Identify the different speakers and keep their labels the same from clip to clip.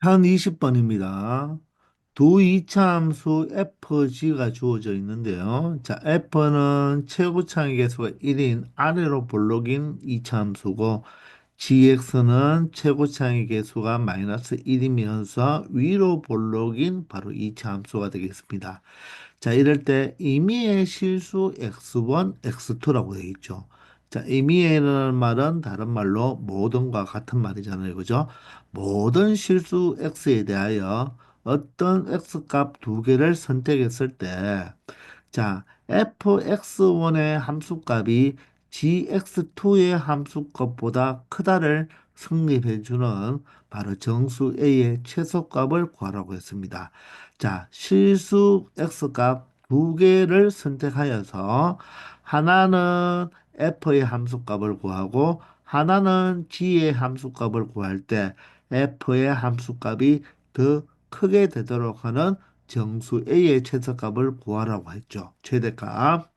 Speaker 1: 1020번입니다. 두 이차함수 fg가 주어져 있는데요. 자, f는 최고차의 개수가 1인 아래로 볼록인 이차함수고 gx는 최고차의 개수가 마이너스 1이면서 위로 볼록인 바로 이차함수가 되겠습니다. 자, 이럴 때 임의의 실수 x1, x2라고 되어 있죠. 자, 임의라는 말은 다른 말로 모든과 같은 말이잖아요. 그죠? 모든 실수 x에 대하여 어떤 x 값 두 개를 선택했을 때, 자, fx1의 함수값이 gx2의 함수값보다 크다를 성립해주는 바로 정수 a의 최소값을 구하라고 했습니다. 자, 실수 x값 두 개를 선택하여서 하나는 f의 함수값을 구하고 하나는 g의 함수값을 구할 때 f의 함수값이 더 크게 되도록 하는 정수 a의 최소값을 구하라고 했죠. 최대값.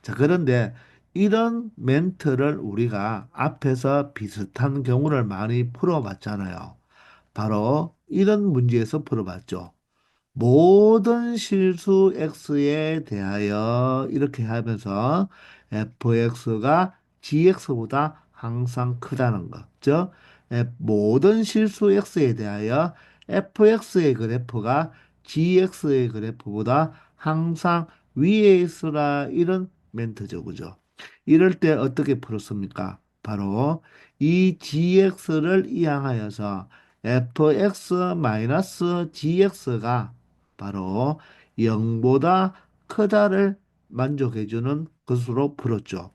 Speaker 1: 자, 그런데 이런 멘트를 우리가 앞에서 비슷한 경우를 많이 풀어봤잖아요. 바로 이런 문제에서 풀어봤죠. 모든 실수 x에 대하여 이렇게 하면서 fx가 gx보다 항상 크다는 것. 즉, 모든 실수 x에 대하여 fx의 그래프가 gx의 그래프보다 항상 위에 있으라 이런 멘트죠. 그죠? 이럴 때 어떻게 풀었습니까? 바로 이 gx를 이항하여서 fx-gx가 바로 0보다 크다를 만족해주는 것으로 풀었죠.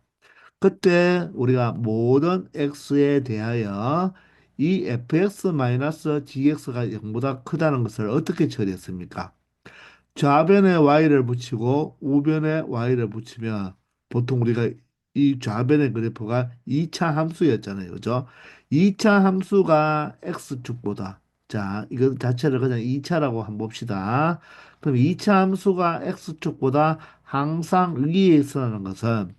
Speaker 1: 그때 우리가 모든 x에 대하여 이 fx-gx가 0보다 크다는 것을 어떻게 처리했습니까? 좌변에 y를 붙이고 우변에 y를 붙이면 보통 우리가 이 좌변의 그래프가 2차 함수였잖아요. 그죠? 2차 함수가 x축보다 자, 이거 자체를 그냥 2차라고 한번 봅시다. 그럼 2차 함수가 x축보다 항상 위에 있으라는 것은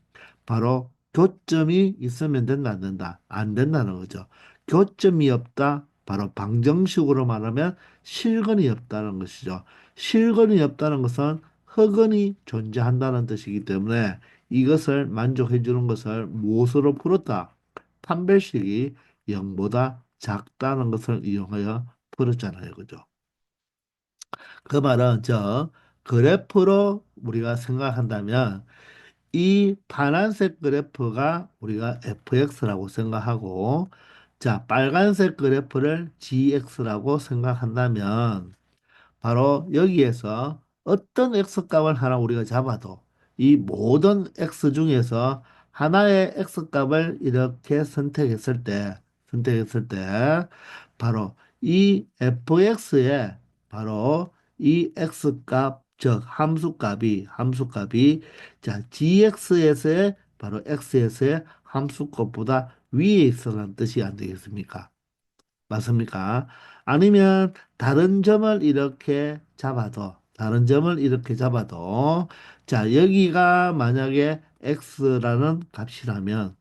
Speaker 1: 바로 교점이 있으면 된다, 안 된다? 안 된다는 거죠. 교점이 없다. 바로 방정식으로 말하면 실근이 없다는 것이죠. 실근이 없다는 것은 흑은이 존재한다는 뜻이기 때문에 이것을 만족해 주는 것을 무엇으로 풀었다? 판별식이 0보다 작다는 것을 이용하여 풀었잖아요. 그죠? 그 말은 그래프로 우리가 생각한다면 이 파란색 그래프가 우리가 fx라고 생각하고 자, 빨간색 그래프를 gx라고 생각한다면 바로 여기에서 어떤 x 값을 하나 우리가 잡아도 이 모든 x 중에서 하나의 x 값을 이렇게 선택했을 때 바로 이 fx에 바로 이 x 값, 즉 함수값이 자 gx에서의 바로 x에서의 함수값보다 위에 있어라는 뜻이 안 되겠습니까? 맞습니까? 아니면 다른 점을 이렇게 잡아도 자, 여기가 만약에 x라는 값이라면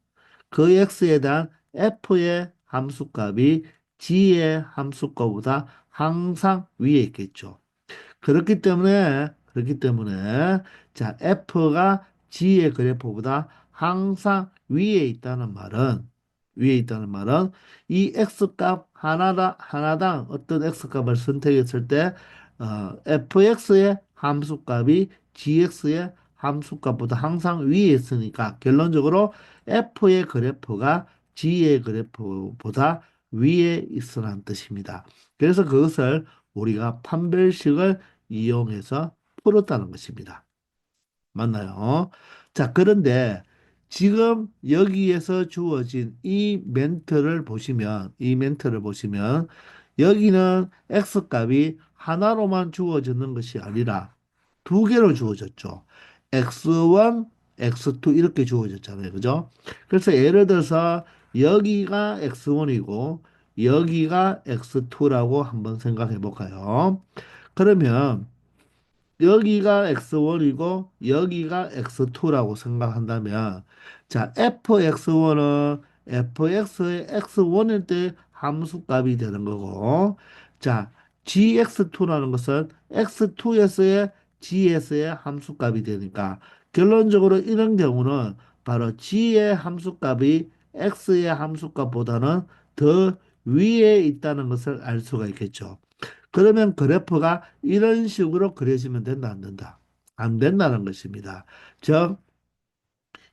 Speaker 1: 그 x에 대한 f의 함수값이 g의 함수값보다 항상 위에 있겠죠. 그렇기 때문에 자, F가 G의 그래프보다 항상 위에 있다는 말은 이 X 값 하나당 어떤 X 값을 선택했을 때 fx의 함수값이 gx의 함수값보다 항상 위에 있으니까 결론적으로 f의 그래프가 g의 그래프보다 위에 있으라는 뜻입니다. 그래서 그것을 우리가 판별식을 이용해서 풀었다는 것입니다. 맞나요? 자, 그런데 지금 여기에서 주어진 이 멘트를 보시면 여기는 x 값이 하나로만 주어지는 것이 아니라 두 개로 주어졌죠. x1, x2 이렇게 주어졌잖아요. 그죠? 그래서 예를 들어서 여기가 x1이고 여기가 x2라고 한번 생각해 볼까요? 그러면 여기가 x1이고 여기가 x2라고 생각한다면 자 fx1은 fx의 x1일 때 함수값이 되는 거고 자, gx2라는 것은 x2에서의 g에서의 함수값이 되니까 결론적으로 이런 경우는 바로 g의 함수값이 x의 함수값보다는 더 위에 있다는 것을 알 수가 있겠죠. 그러면 그래프가 이런 식으로 그려지면 된다, 안 된다? 안 된다는 것입니다. 즉,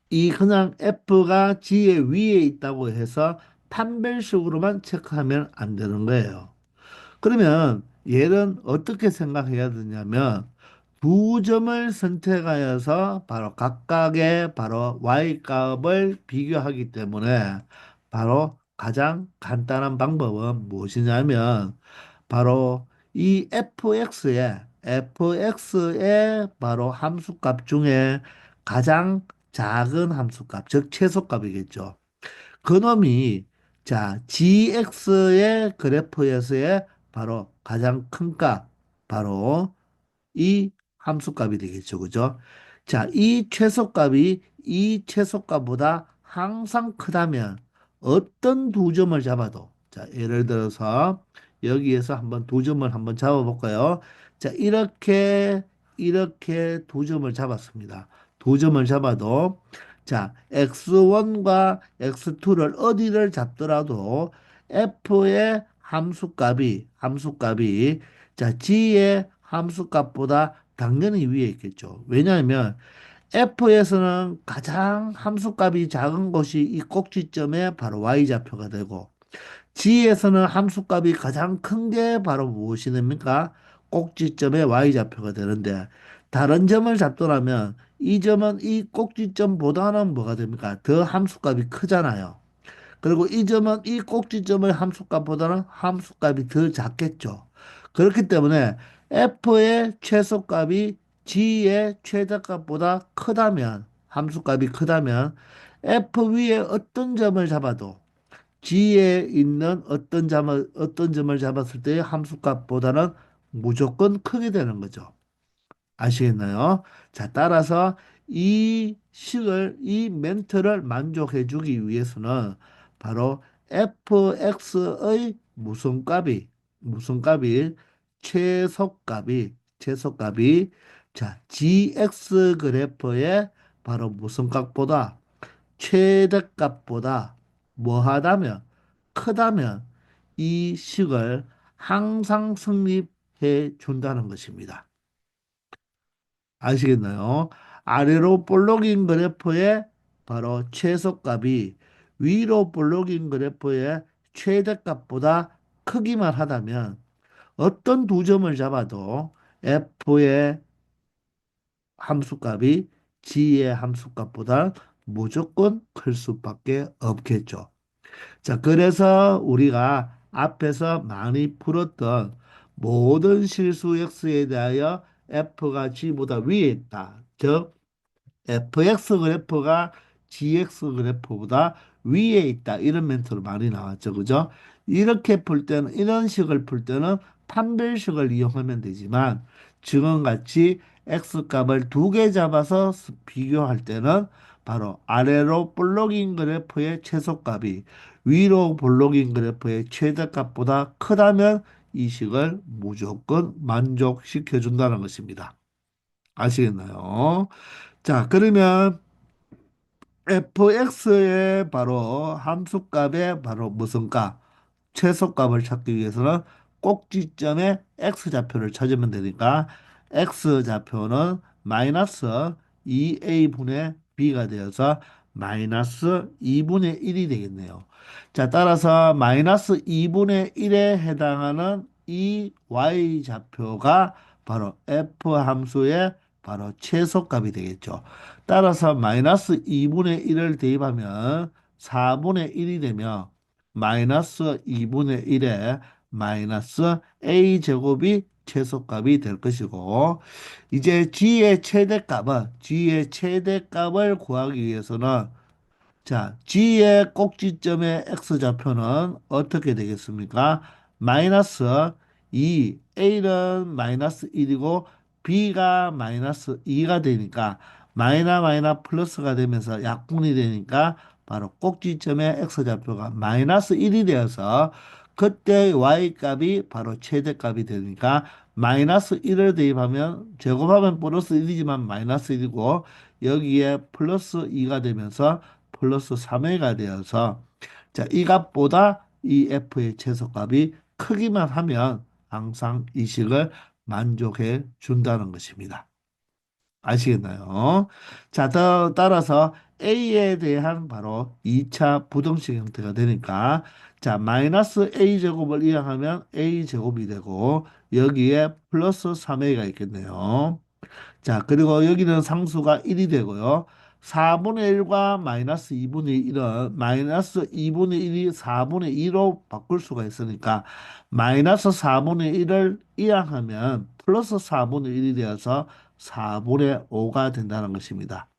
Speaker 1: 이 그냥 F가 G의 위에 있다고 해서 판별식으로만 체크하면 안 되는 거예요. 그러면 얘는 어떻게 생각해야 되냐면 두 점을 선택하여서 바로 각각의 바로 y 값을 비교하기 때문에 바로 가장 간단한 방법은 무엇이냐면 바로 이 fx의 바로 함수값 중에 가장 작은 함수값, 즉 최소값이겠죠. 그놈이 자 gx의 그래프에서의 바로 가장 큰 값, 바로 이 함수값이 되겠죠. 그죠? 자, 이 최소값보다 항상 크다면 어떤 두 점을 잡아도 자, 예를 들어서 여기에서 한번 두 점을 한번 잡아볼까요? 자, 이렇게 두 점을 잡았습니다. 두 점을 잡아도 자, x1과 x2를 어디를 잡더라도 f의 함수값이 자, g의 함수값보다 당연히 위에 있겠죠. 왜냐하면 f에서는 가장 함수값이 작은 것이 이 꼭지점에 바로 y좌표가 되고 g에서는 함수값이 가장 큰 게 바로 무엇이 됩니까? 꼭지점의 y좌표가 되는데 다른 점을 잡더라면 이 점은 이 꼭지점보다는 뭐가 됩니까? 더 함수값이 크잖아요. 그리고 이 점은 이 꼭지점의 함수값보다는 함수값이 더 작겠죠. 그렇기 때문에 f의 최소값이 g의 최대값보다 크다면, 함수값이 크다면 f 위에 어떤 점을 잡아도 g에 있는 어떤 점을 잡았을 때의 함수값보다는 무조건 크게 되는 거죠. 아시겠나요? 자, 따라서 이 멘트를 만족해 주기 위해서는 바로 fx의 무슨 값이, 최소값이, 자, gx 그래프의 바로 무슨 값보다, 최대값보다 뭐 하다면, 크다면 이 식을 항상 성립해 준다는 것입니다. 아시겠나요? 아래로 볼록인 그래프의 바로 최소값이 위로 볼록인 그래프의 최대값보다 크기만 하다면 어떤 두 점을 잡아도 f의 함수값이 g의 함수값보다 무조건 클 수밖에 없겠죠. 자, 그래서 우리가 앞에서 많이 풀었던 모든 실수 x에 대하여 f가 g보다 위에 있다. 즉, fx 그래프가 gx 그래프보다 위에 있다. 이런 멘트로 많이 나왔죠. 그죠? 이렇게 풀 때는, 이런 식을 풀 때는 판별식을 이용하면 되지만, 지금같이 x 값을 두 개 잡아서 비교할 때는 바로 아래로 볼록인 그래프의 최소값이 위로 볼록인 그래프의 최대값보다 크다면 이 식을 무조건 만족시켜 준다는 것입니다. 아시겠나요? 자, 그러면 fx의 바로 함수값의 바로 무슨 값, 최소값을 찾기 위해서는 꼭지점의 x좌표를 찾으면 되니까 x좌표는 마이너스 2a분의 b가 되어서 마이너스 2분의 1이 되겠네요. 자, 따라서 마이너스 2분의 1에 해당하는 이 y좌표가 바로 f 함수의 바로 최소값이 되겠죠. 따라서 마이너스 2분의 1을 대입하면 4분의 1이 되며 마이너스 2분의 1에 마이너스 a제곱이 최소값이 될 것이고 이제 g의 최대값을 구하기 위해서는 자, G의 꼭지점의 X좌표는 어떻게 되겠습니까? 마이너스 2, A는 마이너스 1이고 B가 마이너스 2가 되니까 마이너 플러스가 되면서 약분이 되니까 바로 꼭지점의 X좌표가 마이너스 1이 되어서 그때 y 값이 바로 최대값이 되니까 마이너스 1을 대입하면 제곱하면 플러스 1이지만 마이너스 1이고 여기에 플러스 2가 되면서 플러스 3회가 되어서 자, 이 값보다 이 f의 최소값이 크기만 하면 항상 이 식을 만족해 준다는 것입니다. 아시겠나요? 자, 더 따라서 A에 대한 바로 2차 부등식 형태가 되니까 자, 마이너스 A제곱을 이항하면 A제곱이 되고 여기에 플러스 3A가 있겠네요. 자, 그리고 여기는 상수가 1이 되고요. 4분의 1과 마이너스 2분의 1은 마이너스 2분의 1이 4분의 2로 바꿀 수가 있으니까 마이너스 4분의 1을 이항하면 플러스 4분의 1이 되어서 4분의 5가 된다는 것입니다.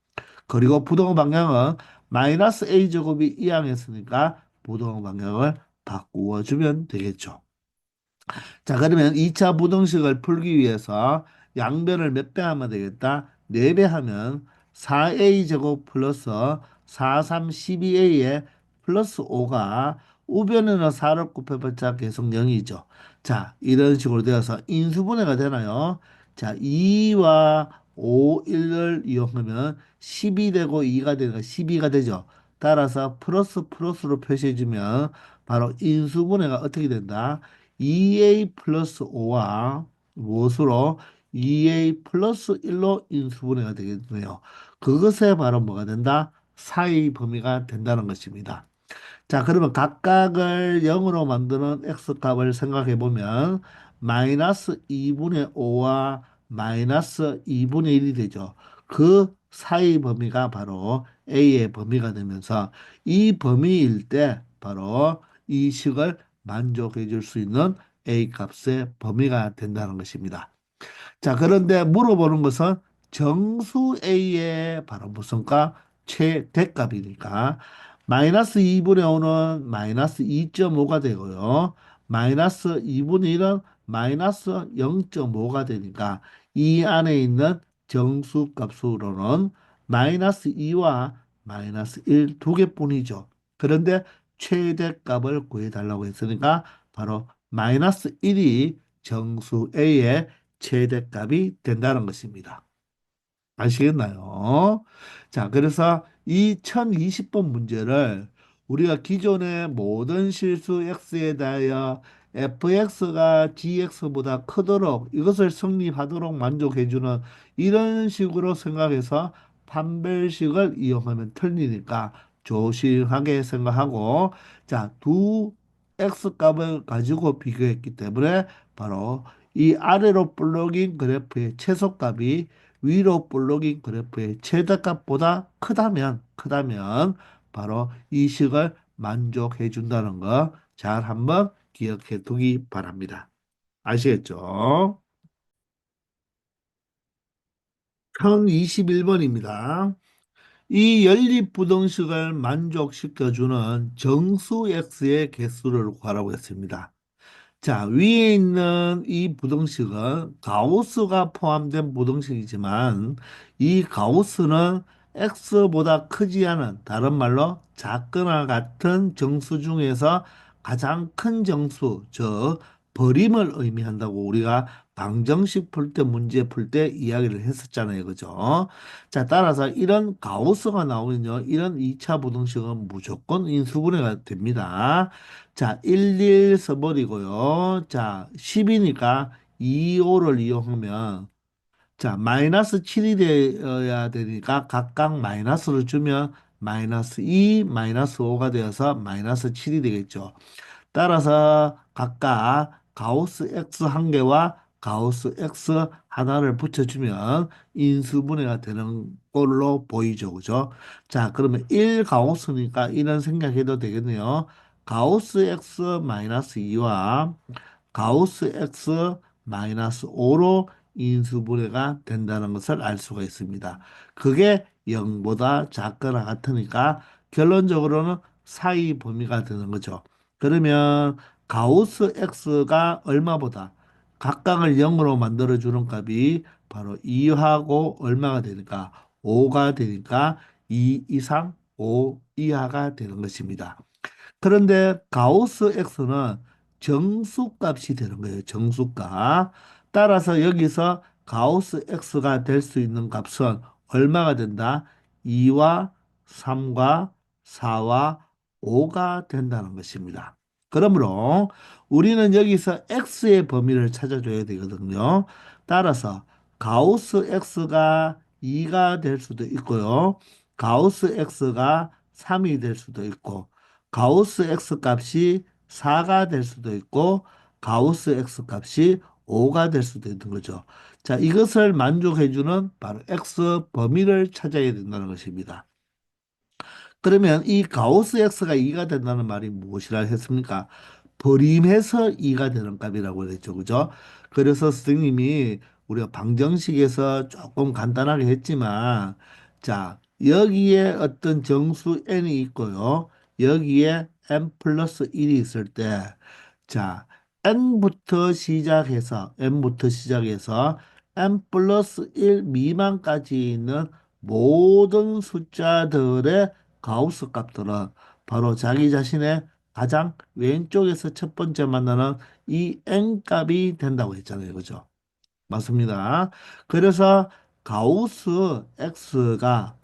Speaker 1: 그리고 부동 방향은 마이너스 a제곱이 이항했으니까 부동 방향을 바꾸어 주면 되겠죠. 자, 그러면 2차 부등식을 풀기 위해서 양변을 몇 배 하면 되겠다? 4배 하면 4a 제곱 플러스 4, 3, 12a에 플러스 5가 우변에는 4를 곱해봤자 계속 0이죠. 자, 이런 식으로 되어서 인수분해가 되나요? 자, 2와 5, 1을 이용하면 10이 되고 2가 되니까 12가 되죠. 따라서 플러스 플러스로 표시해주면 바로 인수분해가 어떻게 된다? 2a 플러스 5와 무엇으로 2a 플러스 1로 인수분해가 되겠네요. 그것에 바로 뭐가 된다? 사이 범위가 된다는 것입니다. 자, 그러면 각각을 0으로 만드는 x값을 생각해 보면 마이너스 2분의 5와 마이너스 2분의 1이 되죠. 그 사이 범위가 바로 a의 범위가 되면서 이 범위일 때 바로 이 식을 만족해 줄 수 있는 a 값의 범위가 된다는 것입니다. 자, 그런데 물어보는 것은 정수 A의 바로 무슨 값? 최대값이니까 마이너스 2분의 5는 마이너스 2.5가 되고요. 마이너스 2분의 1은 마이너스 0.5가 되니까 이 안에 있는 정수 값으로는 마이너스 2와 마이너스 1 두 개뿐이죠. 그런데 최대값을 구해달라고 했으니까 바로 마이너스 1이 정수 A의 최대값이 된다는 것입니다. 아시겠나요? 자, 그래서 이 1020번 문제를 우리가 기존의 모든 실수 x에 대하여 fx가 gx보다 크도록 이것을 성립하도록 만족해주는 이런 식으로 생각해서 판별식을 이용하면 틀리니까 조심하게 생각하고 자, 두 x값을 가지고 비교했기 때문에 바로 이 아래로 볼록인 그래프의 최소값이 위로 볼록인 그래프의 최대값보다 크다면 바로 이 식을 만족해 준다는 거 잘 한번 기억해 두기 바랍니다. 아시겠죠? 1021번입니다. 이 연립부등식을 만족시켜주는 정수 x의 개수를 구하라고 했습니다. 자, 위에 있는 이 부등식은 가우스가 포함된 부등식이지만 이 가우스는 x보다 크지 않은 다른 말로 작거나 같은 정수 중에서 가장 큰 정수, 즉 버림을 의미한다고 우리가 방정식 풀 때 문제 풀 때 이야기를 했었잖아요. 그죠? 자, 따라서 이런 가우스가 나오면요. 이런 2차 부등식은 무조건 인수분해가 됩니다. 자, 11 써버리고요. 자, 10이니까 2, 5를 이용하면 자, 마이너스 7이 되어야 되니까 각각 마이너스를 주면 마이너스 2, 마이너스 5가 되어서 마이너스 7이 되겠죠. 따라서 각각 가우스 X 한 개와 가우스 X 하나를 붙여주면 인수분해가 되는 걸로 보이죠. 그죠? 자, 그러면 1 가우스니까 이런 생각해도 되겠네요. 가우스 X 마이너스 2와 가우스 X 마이너스 5로 인수분해가 된다는 것을 알 수가 있습니다. 그게 0보다 작거나 같으니까 결론적으로는 사이 범위가 되는 거죠. 그러면 가우스 X가 얼마보다 각각을 0으로 만들어주는 값이 바로 2하고 얼마가 되니까 5가 되니까 2 이상 5 이하가 되는 것입니다. 그런데 가우스 X는 정수값이 되는 거예요. 정수값. 따라서 여기서 가우스 x가 될 수 있는 값은 얼마가 된다? 2와 3과 4와 5가 된다는 것입니다. 그러므로 우리는 여기서 x의 범위를 찾아줘야 되거든요. 따라서 가우스 x가 2가 될 수도 있고요. 가우스 x가 3이 될 수도 있고, 가우스 x 값이 4가 될 수도 있고, 가우스 x 값이 5가 될 수도 있는 거죠. 자, 이것을 만족해주는 바로 x 범위를 찾아야 된다는 것입니다. 그러면 이 가우스 x가 2가 된다는 말이 무엇이라 했습니까? 버림해서 2가 되는 값이라고 그랬죠. 그죠? 그래서 선생님이 우리가 방정식에서 조금 간단하게 했지만, 자, 여기에 어떤 정수 n이 있고요. 여기에 n 플러스 1이 있을 때, 자, n부터 시작해서 n 플러스 1 미만까지 있는 모든 숫자들의 가우스 값들은 바로 자기 자신의 가장 왼쪽에서 첫 번째 만나는 이 n 값이 된다고 했잖아요. 그죠? 맞습니다. 그래서 가우스 x가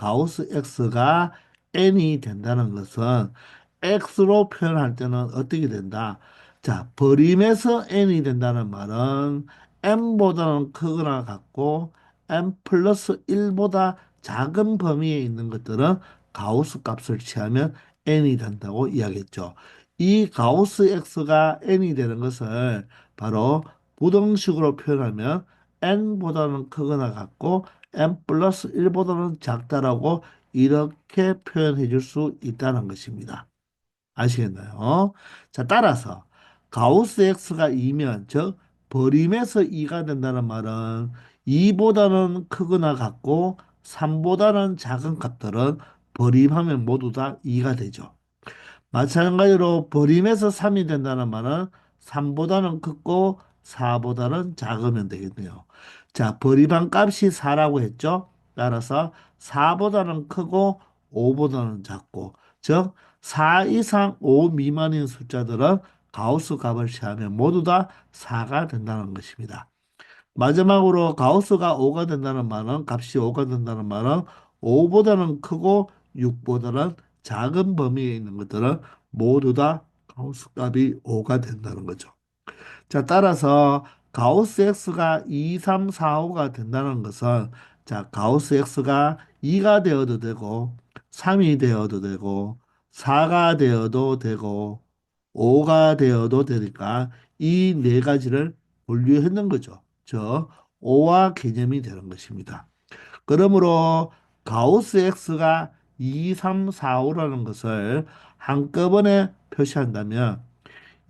Speaker 1: n이 된다는 것은 x로 표현할 때는 어떻게 된다? 자, 버림에서 n이 된다는 말은 n보다는 크거나 같고 n 플러스 1보다 작은 범위에 있는 것들은 가우스 값을 취하면 n이 된다고 이야기했죠. 이 가우스 x가 n이 되는 것을 바로 부등식으로 표현하면 n보다는 크거나 같고 n 플러스 1보다는 작다라고 이렇게 표현해 줄 수 있다는 것입니다. 아시겠나요? 자, 따라서 가우스 x가 2면 즉 버림에서 2가 된다는 말은 2보다는 크거나 같고 3보다는 작은 값들은 버림하면 모두 다 2가 되죠. 마찬가지로 버림에서 3이 된다는 말은 3보다는 크고 4보다는 작으면 되겠네요. 자, 버림한 값이 4라고 했죠. 따라서 4보다는 크고 5보다는 작고, 즉 4 이상 5 미만인 숫자들은 가우스 값을 취하면 모두 다 4가 된다는 것입니다. 마지막으로 가우스가 5가 된다는 말은 값이 5가 된다는 말은 5보다는 크고 6보다는 작은 범위에 있는 것들은 모두 다 가우스 값이 5가 된다는 거죠. 자, 따라서 가우스 x가 2, 3, 4, 5가 된다는 것은 자, 가우스 x가 2가 되어도 되고 3이 되어도 되고 4가 되어도 되고 5가 되어도 되니까 이 네 가지를 분류했는 거죠. 저 5와 개념이 되는 것입니다. 그러므로 가우스 x가 2, 3, 4, 5라는 것을 한꺼번에 표시한다면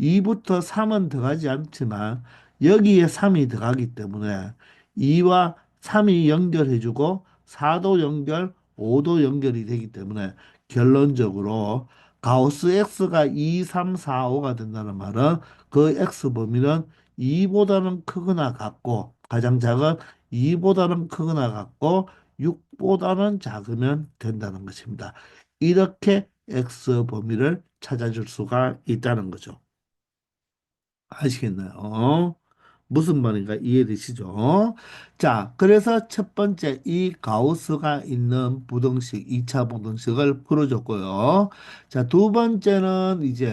Speaker 1: 2부터 3은 들어가지 않지만 여기에 3이 들어가기 때문에 2와 3이 연결해주고 4도 연결, 5도 연결이 되기 때문에 결론적으로 가우스 x가 2, 3, 4, 5가 된다는 말은 그 x 범위는 2보다는 크거나 같고 가장 작은 2보다는 크거나 같고 6보다는 작으면 된다는 것입니다. 이렇게 x 범위를 찾아줄 수가 있다는 거죠. 아시겠나요? 무슨 말인가 이해되시죠? 자, 그래서 첫 번째 이 가우스가 있는 부등식, 2차 부등식을 풀어줬고요. 자, 두 번째는 이제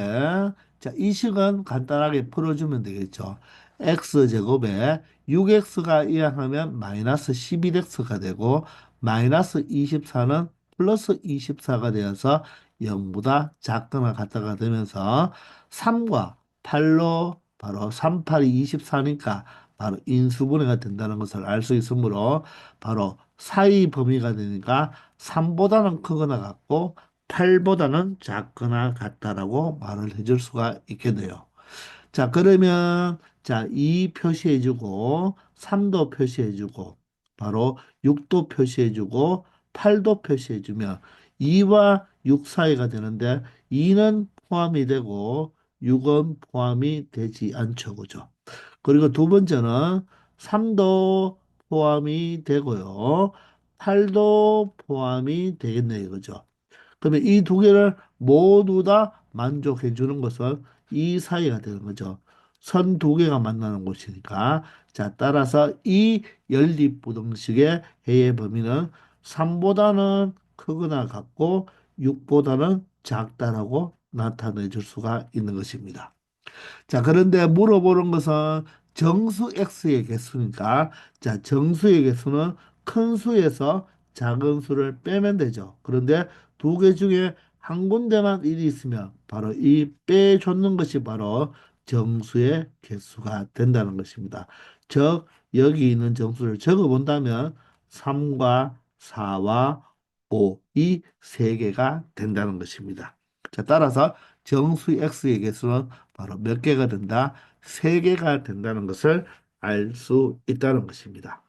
Speaker 1: 자, 이 식은 간단하게 풀어주면 되겠죠. x제곱에 6x가 이항하면 마이너스 11x가 되고 마이너스 24는 플러스 24가 되어서 0보다 작거나 같다가 되면서 3과 8로 바로 3, 8이 24니까 바로 인수분해가 된다는 것을 알 수 있으므로 바로 사이 범위가 되니까 3보다는 크거나 같고 8보다는 작거나 같다라고 말을 해줄 수가 있겠네요. 자, 그러면 자, 2 표시해주고 3도 표시해주고 바로 6도 표시해주고 8도 표시해주면 2와 6 사이가 되는데 2는 포함이 되고 6은 포함이 되지 않죠. 그죠? 그리고 두 번째는 3도 포함이 되고요. 8도 포함이 되겠네요. 그죠? 그러면 이 두 개를 모두 다 만족해 주는 것은 이 사이가 되는 거죠. 선 두 개가 만나는 곳이니까. 자, 따라서 이 연립부등식의 해의 범위는 3보다는 크거나 같고 6보다는 작다라고 나타내 줄 수가 있는 것입니다. 자, 그런데 물어보는 것은 정수 x의 개수니까, 자, 정수의 개수는 큰 수에서 작은 수를 빼면 되죠. 그런데 두 개 중에 한 군데만 일이 있으면 바로 이 빼줬는 것이 바로 정수의 개수가 된다는 것입니다. 즉, 여기 있는 정수를 적어 본다면 3과 4와 5, 이 세 개가 된다는 것입니다. 자, 따라서 정수 x의 개수는 바로 몇 개가 된다? 세 개가 된다는 것을 알 수 있다는 것입니다.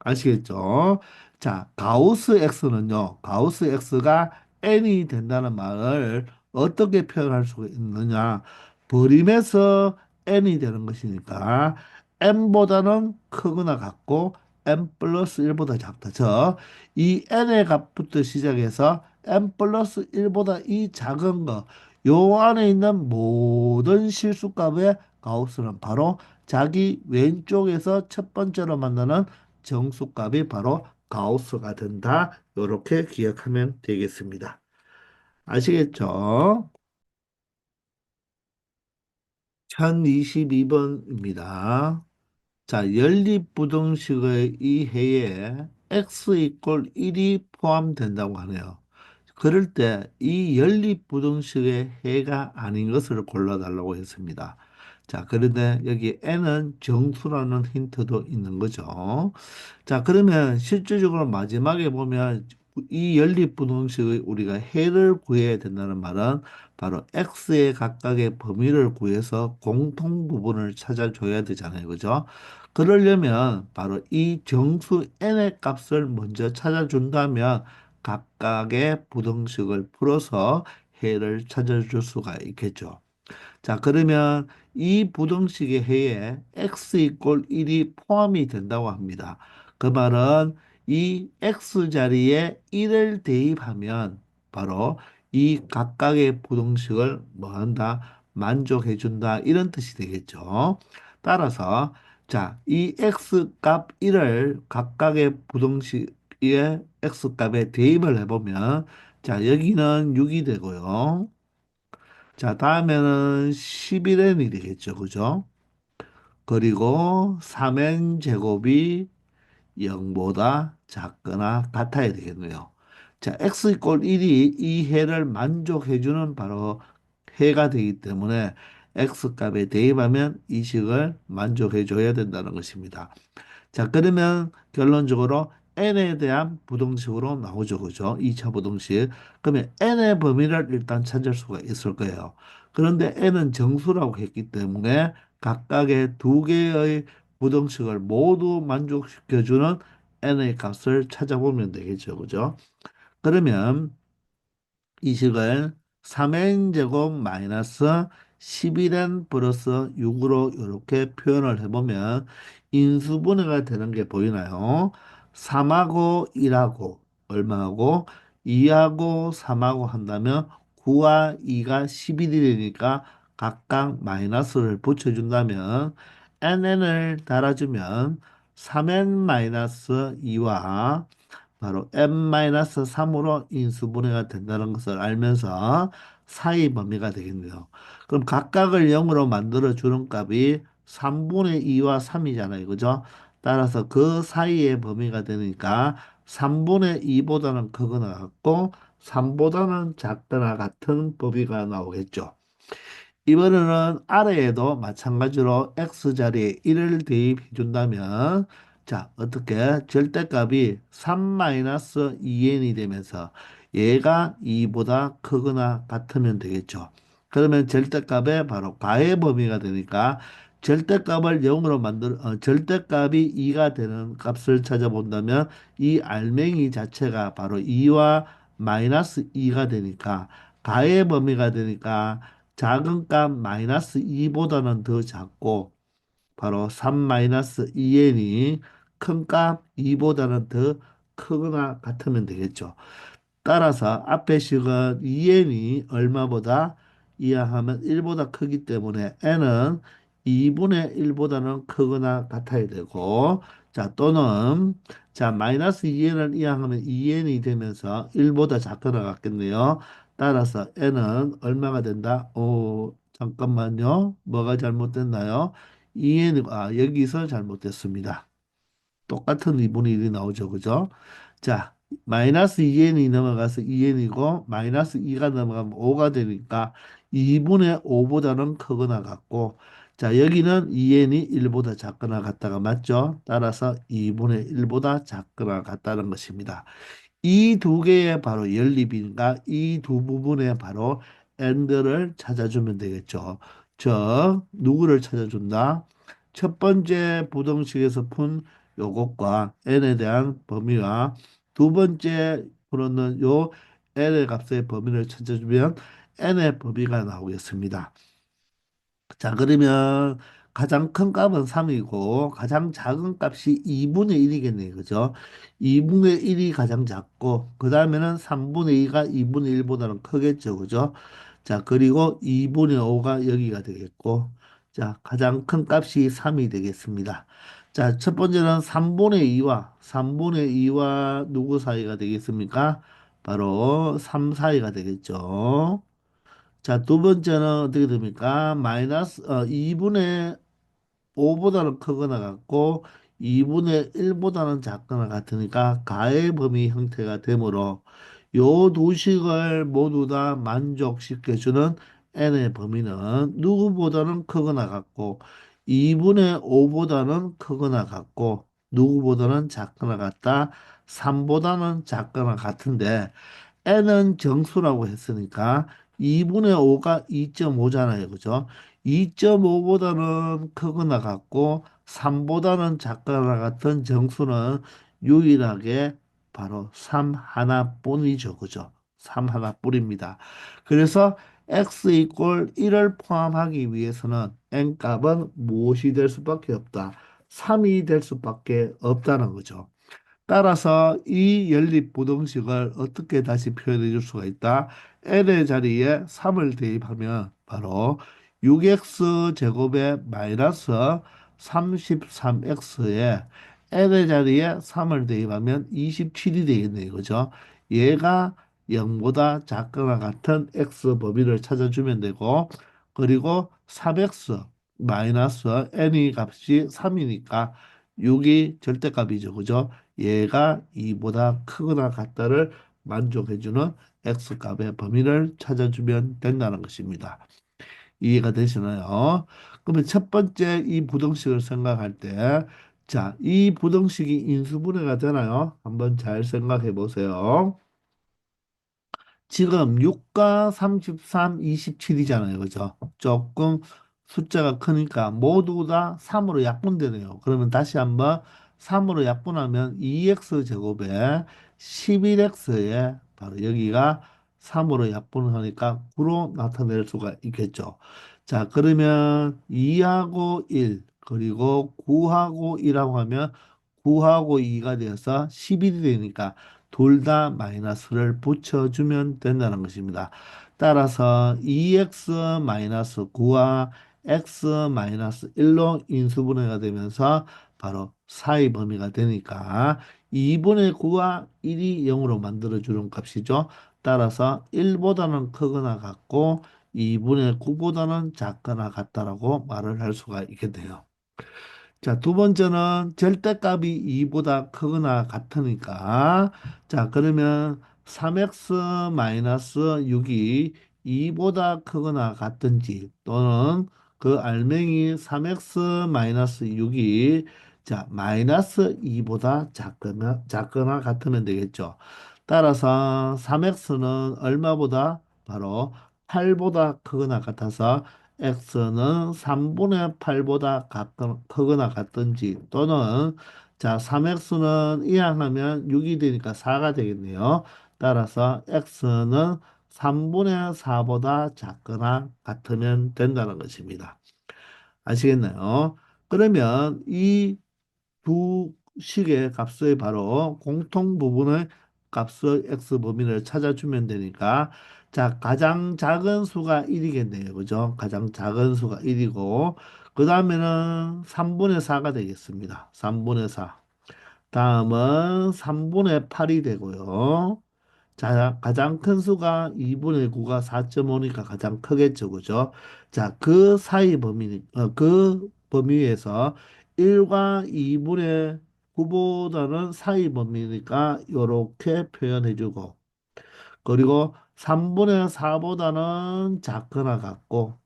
Speaker 1: 아시겠죠? 자, 가우스 X는요, 가우스 X가 n이 된다는 말을 어떻게 표현할 수가 있느냐? 버림에서 n이 되는 것이니까 n보다는 크거나 같고 n 플러스 1보다 작다. 저, 이 n의 값부터 시작해서 n 플러스 1보다 이 작은 거, 요 안에 있는 모든 실수값의 가우스는 바로 자기 왼쪽에서 첫 번째로 만나는 정수값이 바로 가우스가 된다. 이렇게 기억하면 되겠습니다. 아시겠죠? 1022번입니다. 자, 연립부등식의 이 해에 x 이퀄 1이 포함된다고 하네요. 그럴 때 이 연립부등식의 해가 아닌 것을 골라달라고 했습니다. 자, 그런데 여기 n은 정수라는 힌트도 있는 거죠. 자, 그러면 실질적으로 마지막에 보면 이 연립부등식의 우리가 해를 구해야 된다는 말은 바로 x의 각각의 범위를 구해서 공통 부분을 찾아줘야 되잖아요. 그죠? 그러려면 바로 이 정수 n의 값을 먼저 찾아준다면 각각의 부등식을 풀어서 해를 찾아줄 수가 있겠죠. 자, 그러면 이 부등식의 해에 x 이퀄 1이 포함이 된다고 합니다. 그 말은 이 x 자리에 1을 대입하면 바로 이 각각의 부등식을 뭐 한다? 만족해 준다. 이런 뜻이 되겠죠. 따라서 자, 이 x 값 1을 각각의 부등식의 x 값에 대입을 해보면 자, 여기는 6이 되고요. 자, 다음에는 11n이 되겠죠. 그죠? 그리고 3n 제곱이 0보다 작거나 같아야 되겠네요. 자, x 이퀄 1이 이 해를 만족해주는 바로 해가 되기 때문에 x 값에 대입하면 이 식을 만족해줘야 된다는 것입니다. 자, 그러면 결론적으로 n에 대한 부등식으로 나오죠. 그죠? 2차 부등식. 그러면 n의 범위를 일단 찾을 수가 있을 거예요. 그런데 n은 정수라고 했기 때문에 각각의 두 개의 부등식을 모두 만족시켜주는 n의 값을 찾아보면 되겠죠. 그죠? 그러면 이 식을 3n 제곱 마이너스 11n 플러스 6으로 이렇게 표현을 해보면 인수분해가 되는 게 보이나요? 3하고 1하고 얼마하고 2하고 3하고 한다면 9와 2가 11이 되니까 각각 마이너스를 붙여준다면 nn을 달아주면 3n 마이너스 2와 바로 n-3으로 인수분해가 된다는 것을 알면서 사이 범위가 되겠네요. 그럼 각각을 0으로 만들어 주는 값이 3분의 2와 3이잖아요. 그죠? 따라서 그 사이의 범위가 되니까 3분의 2보다는 크거나 같고 3보다는 작거나 같은 범위가 나오겠죠. 이번에는 아래에도 마찬가지로 x자리에 1을 대입해 준다면 자, 어떻게 절대값이 3-2n이 되면서 얘가 2보다 크거나 같으면 되겠죠. 그러면 절대값의 바로 가의 범위가 되니까 절대값을 0으로 절대값이 2가 되는 값을 찾아본다면 이 알맹이 자체가 바로 2와 마이너스 2가 되니까 가의 범위가 되니까 작은 값 마이너스 2보다는 더 작고 바로 3 마이너스 2n이 큰 값 2보다는 더 크거나 같으면 되겠죠. 따라서 앞에 식은 2n이 얼마보다 이하하면 1보다 크기 때문에 n은 2분의 1보다는 크거나 같아야 되고, 자, 또는, 자, 마이너스 2n을 이항하면 2n이 되면서 1보다 작거나 같겠네요. 따라서 n은 얼마가 된다? 잠깐만요. 뭐가 잘못됐나요? 2n, 여기서 잘못됐습니다. 똑같은 2분의 1이 나오죠. 그죠? 자, 마이너스 2n이 넘어가서 2n이고, 마이너스 2가 넘어가면 5가 되니까 2분의 5보다는 크거나 같고, 자, 여기는 2n이 1보다 작거나 같다가 맞죠? 따라서 2분의 1보다 작거나 같다는 것입니다. 이 두 개의 바로 연립인가 이 두 부분의 바로 and를 찾아주면 되겠죠. 즉 누구를 찾아준다? 첫 번째 부등식에서 푼 요것과 n에 대한 범위와 두 번째 풀었는 요 n의 값의 범위를 찾아주면 n의 범위가 나오겠습니다. 자, 그러면 가장 큰 값은 3이고 가장 작은 값이 2분의 1이겠네요. 그죠? 2분의 1이 가장 작고 그 다음에는 3분의 2가 2분의 1보다는 크겠죠. 그죠? 자, 그리고 2분의 5가 여기가 되겠고 자, 가장 큰 값이 3이 되겠습니다. 자, 첫 번째는 3분의 2와 누구 사이가 되겠습니까? 바로 3 사이가 되겠죠. 자, 두 번째는 어떻게 됩니까? 마이너스 2분의 5보다는 크거나 같고 2분의 1보다는 작거나 같으니까 가의 범위 형태가 되므로 요 두 식을 모두 다 만족시켜주는 n의 범위는 누구보다는 크거나 같고 2분의 5보다는 크거나 같고 누구보다는 작거나 같다 3보다는 작거나 같은데 n은 정수라고 했으니까 2분의 5가 2.5잖아요. 그죠? 2.5보다는 크거나 같고 3보다는 작거나 같은 정수는 유일하게 바로 3 하나뿐이죠. 그죠? 3 하나뿐입니다. 그래서 x 이꼴 1을 포함하기 위해서는 n 값은 무엇이 될 수밖에 없다. 3이 될 수밖에 없다는 거죠. 따라서 이 연립 부등식을 어떻게 다시 표현해 줄 수가 있다. n의 자리에 3을 대입하면 바로 6x 제곱에 마이너스 33x에 n의 자리에 3을 대입하면 27이 되겠네요. 그죠? 얘가 0보다 작거나 같은 x 범위를 찾아주면 되고 그리고 3x 마이너스 n의 값이 3이니까 6이 절대값이죠. 그죠? 얘가 2보다 크거나 같다를 만족해주는 x값의 범위를 찾아주면 된다는 것입니다. 이해가 되시나요? 그러면 첫 번째 이 부등식을 생각할 때, 자, 이 부등식이 인수분해가 되나요? 한번 잘 생각해 보세요. 지금 6과 33, 27이잖아요. 그죠? 조금 숫자가 크니까 모두 다 3으로 약분되네요. 그러면 다시 한번 3으로 약분하면 2x 제곱에 11x에 바로 여기가 3으로 약분을 하니까 9로 나타낼 수가 있겠죠. 자, 그러면 2하고 1 그리고 9하고 1하고 하면 9하고 2가 되어서 11이 되니까 둘 다 마이너스를 붙여주면 된다는 것입니다. 따라서 2x 9와 x 1로 인수분해가 되면서 바로 사의 범위가 되니까 2분의 9와 1이 0으로 만들어주는 값이죠. 따라서 1보다는 크거나 같고 2분의 9보다는 작거나 같다라고 말을 할 수가 있겠네요. 자, 두 번째는 절대값이 2보다 크거나 같으니까 자, 그러면 3x 6이 2보다 크거나 같든지 또는 그 알맹이 3x 6이 자, 마이너스 2보다 작거나 같으면 되겠죠. 따라서 3x는 얼마보다 바로 8보다 크거나 같아서 x는 3분의 8보다 크거나 같든지 또는 자 3x는 이항하면 6이 되니까 4가 되겠네요. 따라서 x는 3분의 4보다 작거나 같으면 된다는 것입니다. 아시겠나요? 그러면 이 두 식의 값의 바로 공통 부분의 값의 x 범위를 찾아주면 되니까 자, 가장 작은 수가 1이겠네요. 그죠? 가장 작은 수가 1이고, 그 다음에는 3분의 4가 되겠습니다. 3분의 4. 다음은 3분의 8이 되고요. 자, 가장 큰 수가 2분의 9가 4.5니까 가장 크겠죠. 그죠? 자, 그 사이 그 범위에서 1과 2분의 9보다는 사이 범위니까 이렇게 표현해주고, 그리고 3분의 4보다는 작거나 같고,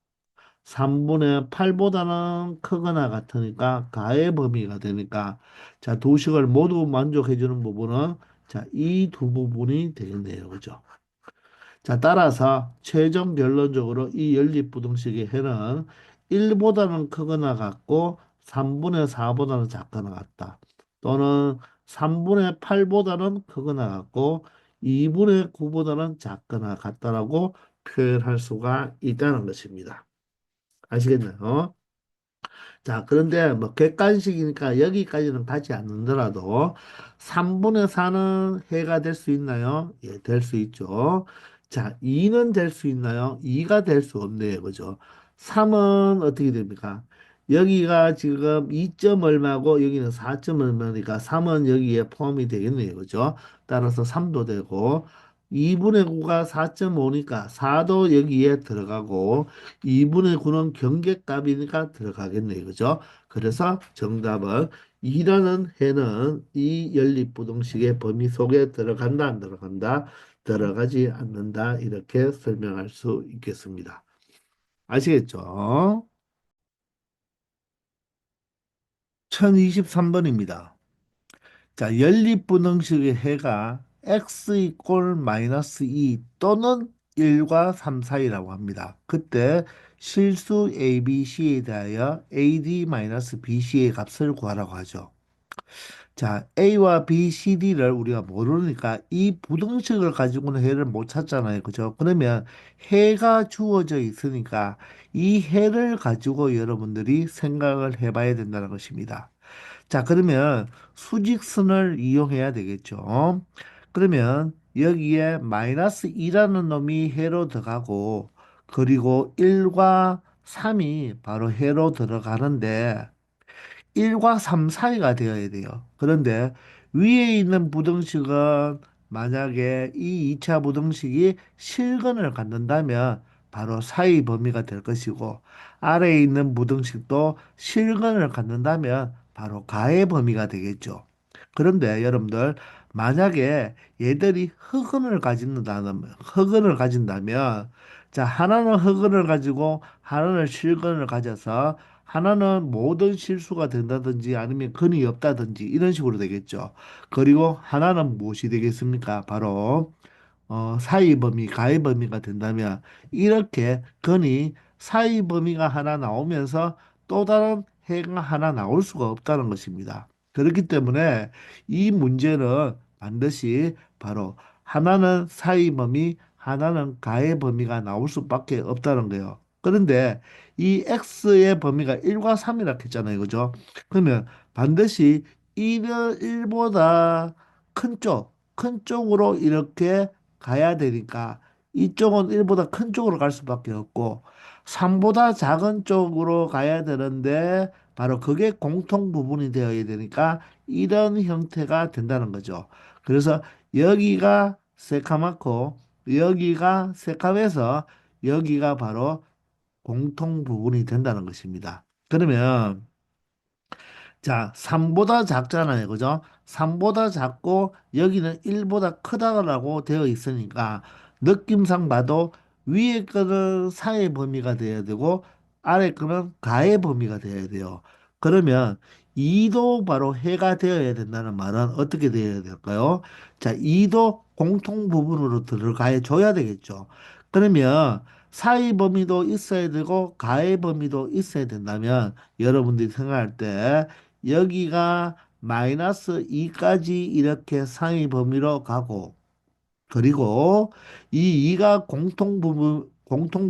Speaker 1: 3분의 8보다는 크거나 같으니까 가의 범위가 되니까, 자, 두 식을 모두 만족해주는 부분은, 자, 이 두 부분이 되겠네요. 그죠? 자, 따라서 최종 결론적으로 이 연립부등식의 해는 1보다는 크거나 같고 3분의 4보다는 작거나 같다. 또는 3분의 8보다는 크거나 같고 2분의 9보다는 작거나 같다라고 표현할 수가 있다는 것입니다. 아시겠나요? 자, 그런데 뭐 객관식이니까 여기까지는 가지 않는더라도 3분의 4는 해가 될 수 있나요? 예, 될 수 있죠. 자, 2는 될 수 있나요? 2가 될 수 없네요. 그죠? 3은 어떻게 됩니까? 여기가 지금 2점 얼마고 여기는 4점 얼마니까 3은 여기에 포함이 되겠네요. 그죠? 따라서 3도 되고 2분의 9가 4.5니까 4도 여기에 들어가고 2분의 9는 경계값이니까 들어가겠네요. 그죠? 그래서 정답은 2라는 해는 이 연립부등식의 범위 속에 들어간다, 안 들어간다? 들어가지 않는다. 이렇게 설명할 수 있겠습니다. 아시겠죠? 1023번입니다. 자, 연립분홍식의 해가 x 이꼴 마이너스 2 또는 1과 3 사이라고 합니다. 그때 실수 a, b, c에 대하여 ad 마이너스 bc의 값을 구하라고 하죠. 자, a와 b, c, d를 우리가 모르니까 이 부등식을 가지고는 해를 못 찾잖아요. 그죠? 그러면 해가 주어져 있으니까 이 해를 가지고 여러분들이 생각을 해봐야 된다는 것입니다. 자, 그러면 수직선을 이용해야 되겠죠. 그러면 여기에 마이너스 2라는 놈이 해로 들어가고, 그리고 1과 3이 바로 해로 들어가는데, 1과 3 사이가 되어야 돼요. 그런데 위에 있는 부등식은 만약에 이 2차 부등식이 실근을 갖는다면 바로 사이 범위가 될 것이고, 아래에 있는 부등식도 실근을 갖는다면 바로 가의 범위가 되겠죠. 그런데 여러분들 만약에 얘들이 흑은을 가진다면 자, 하나는 흑은을 가지고 하나는 실근을 가져서 하나는 모든 실수가 된다든지 아니면 근이 없다든지 이런 식으로 되겠죠. 그리고 하나는 무엇이 되겠습니까? 바로 사이 범위, 가의 범위가 된다면 이렇게 건이 사이 범위가 하나 나오면서 또 다른 해가 하나 나올 수가 없다는 것입니다. 그렇기 때문에 이 문제는 반드시 바로 하나는 사이 범위, 하나는 가의 범위가 나올 수밖에 없다는 거예요. 그런데 이 x의 범위가 1과 3이라 했잖아요. 그죠? 그러면 반드시 1은 1보다 큰 쪽으로 이렇게 가야 되니까 이쪽은 1보다 큰 쪽으로 갈 수밖에 없고 3보다 작은 쪽으로 가야 되는데 바로 그게 공통 부분이 되어야 되니까 이런 형태가 된다는 거죠. 그래서 여기가 새카맣고 여기가 새카매서 여기가 바로 공통 부분이 된다는 것입니다. 그러면 자, 3보다 작잖아요. 그죠? 3보다 작고 여기는 1보다 크다라고 되어 있으니까 느낌상 봐도 위에 거는 사의 범위가 돼야 되고 아래 거는 가의 범위가 돼야 돼요. 그러면 2도 바로 해가 되어야 된다는 말은 어떻게 되어야 될까요? 자, 2도 공통 부분으로 들어가 줘야 되겠죠. 그러면 사의 범위도 있어야 되고 가의 범위도 있어야 된다면 여러분들이 생각할 때 여기가 마이너스 2까지 이렇게 상위 범위로 가고 그리고 이 2가 공통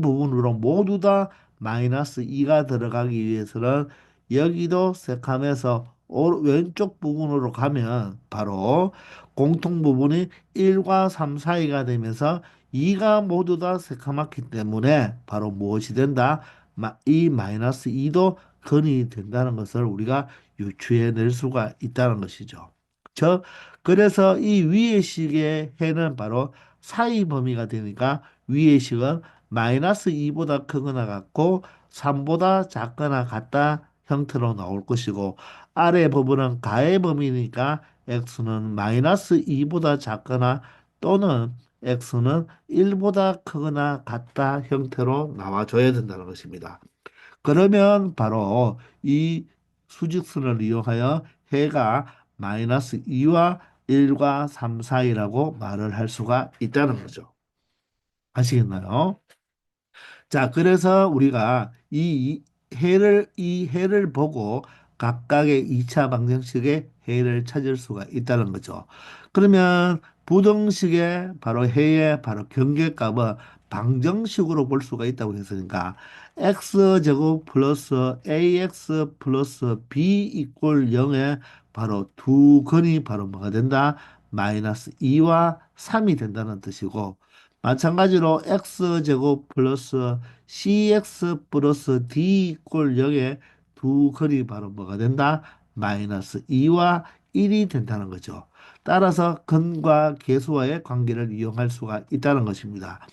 Speaker 1: 부분으로 모두 다 마이너스 2가 들어가기 위해서는 여기도 색함에서 왼쪽 부분으로 가면 바로 공통 부분이 1과 3 사이가 되면서 2가 모두 다 새카맣기 때문에 바로 무엇이 된다? 이 마이너스 2도 근이 된다는 것을 우리가 유추해낼 수가 있다는 것이죠. 저 그래서 이 위의 식의 해는 바로 사이 범위가 되니까 위의 식은 마이너스 2보다 크거나 같고 3보다 작거나 같다 형태로 나올 것이고 아래 부분은 가의 범위니까 x는 마이너스 2보다 작거나 또는 x는 1보다 크거나 같다 형태로 나와줘야 된다는 것입니다. 그러면 바로 이 수직선을 이용하여 해가 마이너스 2와 1과 3 사이라고 말을 할 수가 있다는 거죠. 아시겠나요? 자, 그래서 우리가 이 해를 보고 각각의 2차 방정식의 해를 찾을 수가 있다는 거죠. 그러면 부등식의 바로 해의 바로 경계값은 방정식으로 볼 수가 있다고 했으니까 x제곱 플러스 ax 플러스 b 이꼴 0의 바로 두 근이 바로 뭐가 된다? 마이너스 2와 3이 된다는 뜻이고 마찬가지로 x제곱 플러스 cx 플러스 d 이꼴 0의 두 근이 바로 뭐가 된다? 마이너스 2와 1이 된다는 거죠. 따라서 근과 계수와의 관계를 이용할 수가 있다는 것입니다.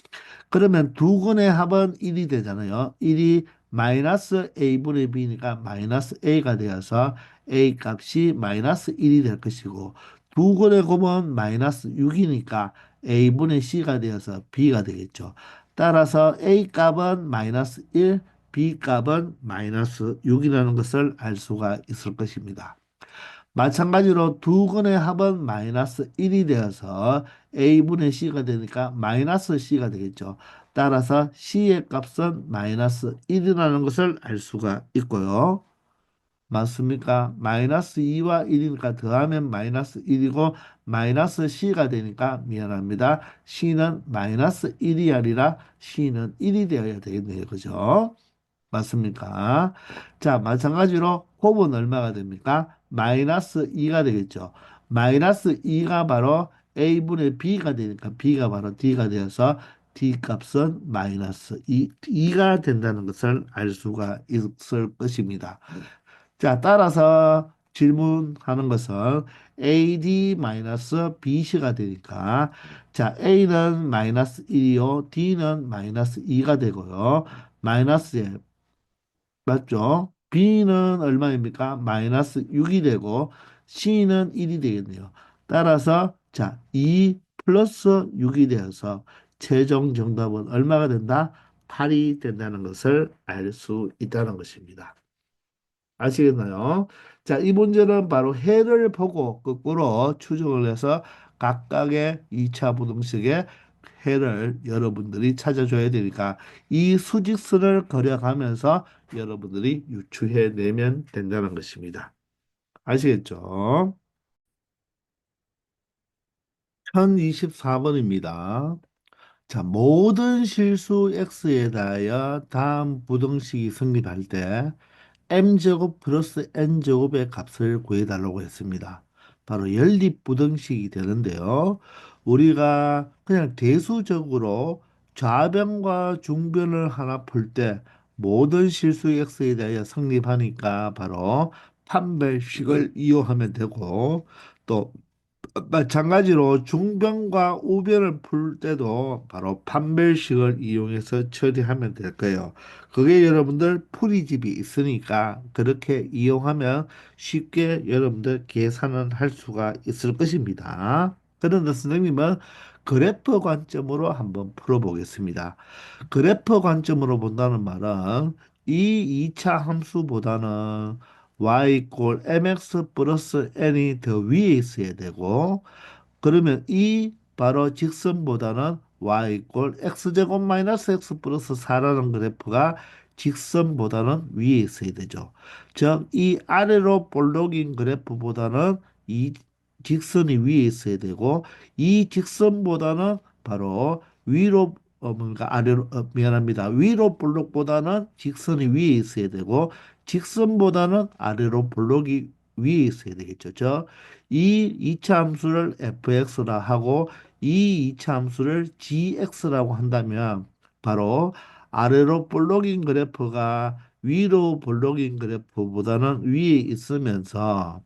Speaker 1: 그러면 두 근의 합은 1이 되잖아요. 1이 마이너스 a분의 b니까 마이너스 a가 되어서 a 값이 마이너스 1이 될 것이고 두 근의 곱은 마이너스 6이니까 a분의 c가 되어서 b가 되겠죠. 따라서 a 값은 마이너스 1, b 값은 마이너스 6이라는 것을 알 수가 있을 것입니다. 마찬가지로 두 근의 합은 마이너스 1이 되어서 a분의 c가 되니까 마이너스 c가 되겠죠. 따라서 c의 값은 마이너스 1이라는 것을 알 수가 있고요. 맞습니까? 마이너스 2와 1이니까 더하면 마이너스 1이고 마이너스 c가 되니까 미안합니다. c는 마이너스 1이 아니라 c는 1이 되어야 되겠네요. 그죠? 맞습니까? 자, 마찬가지로 곱은 얼마가 됩니까? 마이너스 2가 되겠죠. 마이너스 2가 바로 a분의 b가 되니까 b가 바로 d가 되어서 d 값은 마이너스 2가 된다는 것을 알 수가 있을 것입니다. 자, 따라서 질문하는 것은 AD-BC가 되니까 자, A는 마이너스 1이요. D는 마이너스 2가 되고요. 마이너스에 맞죠? B는 얼마입니까? 마이너스 6이 되고 C는 1이 되겠네요. 따라서 자, 2 플러스 6이 되어서 최종 정답은 얼마가 된다? 8이 된다는 것을 알 수 있다는 것입니다. 아시겠나요? 자, 이 문제는 바로 해를 보고 거꾸로 추정을 해서 각각의 2차 부등식의 해를 여러분들이 찾아줘야 되니까 이 수직선을 그려가면서 여러분들이 유추해 내면 된다는 것입니다. 아시겠죠? 1024번입니다. 자, 모든 실수 x에 대하여 다음 부등식이 성립할 때 m제곱 플러스 n제곱의 값을 구해달라고 했습니다. 바로 연립부등식이 되는데요. 우리가 그냥 대수적으로 좌변과 중변을 하나 풀 때 모든 실수 x에 대하여 성립하니까 바로 판별식을 이용하면 되고 또 마찬가지로 중변과 우변을 풀 때도 바로 판별식을 이용해서 처리하면 될 거예요. 그게 여러분들 풀이집이 있으니까 그렇게 이용하면 쉽게 여러분들 계산을 할 수가 있을 것입니다. 그런데 선생님은 그래프 관점으로 한번 풀어보겠습니다. 그래프 관점으로 본다는 말은 이 2차 함수보다는 y 꼴 mx 플러스 n이 더 위에 있어야 되고 그러면 이 바로 직선보다는 y 이꼴 x제곱 마이너스 x 플러스 4라는 그래프가 직선보다는 위에 있어야 되죠. 즉, 이 아래로 볼록인 그래프보다는 이 직선이 위에 있어야 되고 이 직선보다는 바로 위로 뭔가 아래로 미안합니다. 위로 볼록보다는 직선이 위에 있어야 되고 직선보다는 아래로 볼록이 위에 있어야 되겠죠. 이 이차 함수를 fx라 하고 이 이차 함수를 gx라고 한다면 바로 아래로 볼록인 그래프가 위로 볼록인 그래프보다는 위에 있으면서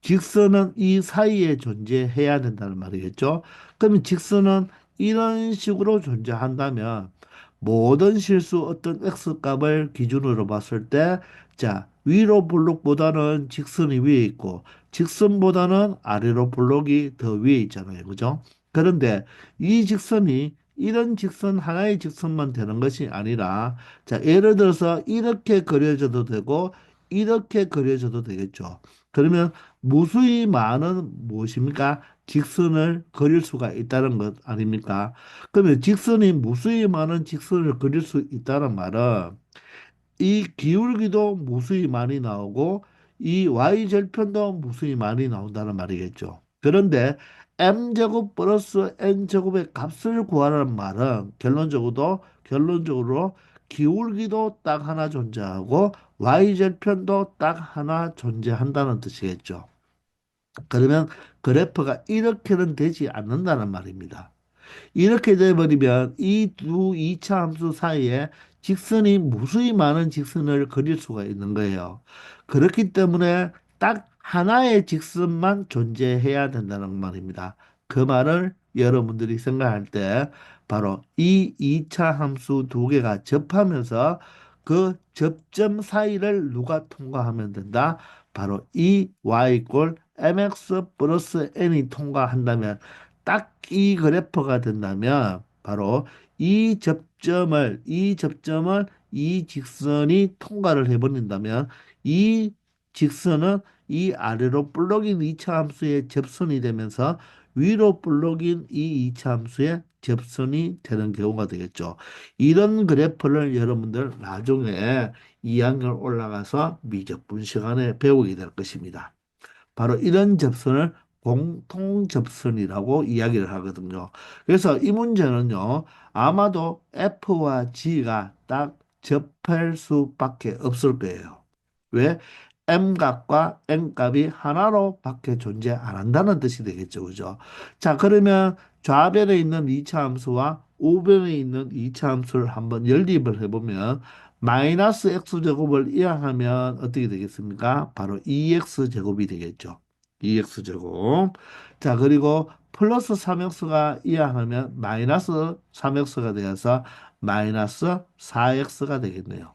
Speaker 1: 직선은 이 사이에 존재해야 된다는 말이겠죠. 그러면 직선은 이런 식으로 존재한다면 모든 실수 어떤 x 값을 기준으로 봤을 때, 자, 위로 볼록보다는 직선이 위에 있고 직선보다는 아래로 볼록이 더 위에 있잖아요. 그죠? 그런데 이 직선이 이런 직선 하나의 직선만 되는 것이 아니라, 자, 예를 들어서 이렇게 그려져도 되고 이렇게 그려져도 되겠죠. 그러면 무수히 많은 무엇입니까? 직선을 그릴 수가 있다는 것 아닙니까? 그러면 직선이 무수히 많은 직선을 그릴 수 있다는 말은 이 기울기도 무수히 많이 나오고 이 y절편도 무수히 많이 나온다는 말이겠죠. 그런데 m제곱 플러스 n제곱의 값을 구하라는 말은 결론적으로 기울기도 딱 하나 존재하고 y절편도 딱 하나 존재한다는 뜻이겠죠. 그러면 그래프가 이렇게는 되지 않는다는 말입니다. 이렇게 돼버리면 이 두 이차 함수 사이에 직선이 무수히 많은 직선을 그릴 수가 있는 거예요. 그렇기 때문에 딱 하나의 직선만 존재해야 된다는 말입니다. 그 말을 여러분들이 생각할 때 바로 이 이차 함수 두 개가 접하면서 그 접점 사이를 누가 통과하면 된다? 바로 이 y mx 플러스 n이 통과한다면 딱 이 그래프가 된다면 바로 이 접점을 이 직선이 통과를 해버린다면 이 직선은 이 아래로 볼록인 이차 함수의 접선이 되면서 위로 볼록인 이 이차 함수의 접선이 되는 경우가 되겠죠. 이런 그래프를 여러분들 나중에 2학년 올라가서 미적분 시간에 배우게 될 것입니다. 바로 이런 접선을 공통접선이라고 이야기를 하거든요. 그래서 이 문제는요, 아마도 F와 G가 딱 접할 수밖에 없을 거예요. 왜? M값과 N값이 하나로 밖에 존재 안 한다는 뜻이 되겠죠. 그죠? 자, 그러면 좌변에 있는 이차 함수와 우변에 있는 이차 함수를 한번 연립을 해보면 마이너스 x제곱을 이항하면 어떻게 되겠습니까? 바로 2x제곱이 되겠죠. 2x제곱. 자, 그리고 플러스 3x가 이항하면 마이너스 3x가 되어서 마이너스 4x가 되겠네요.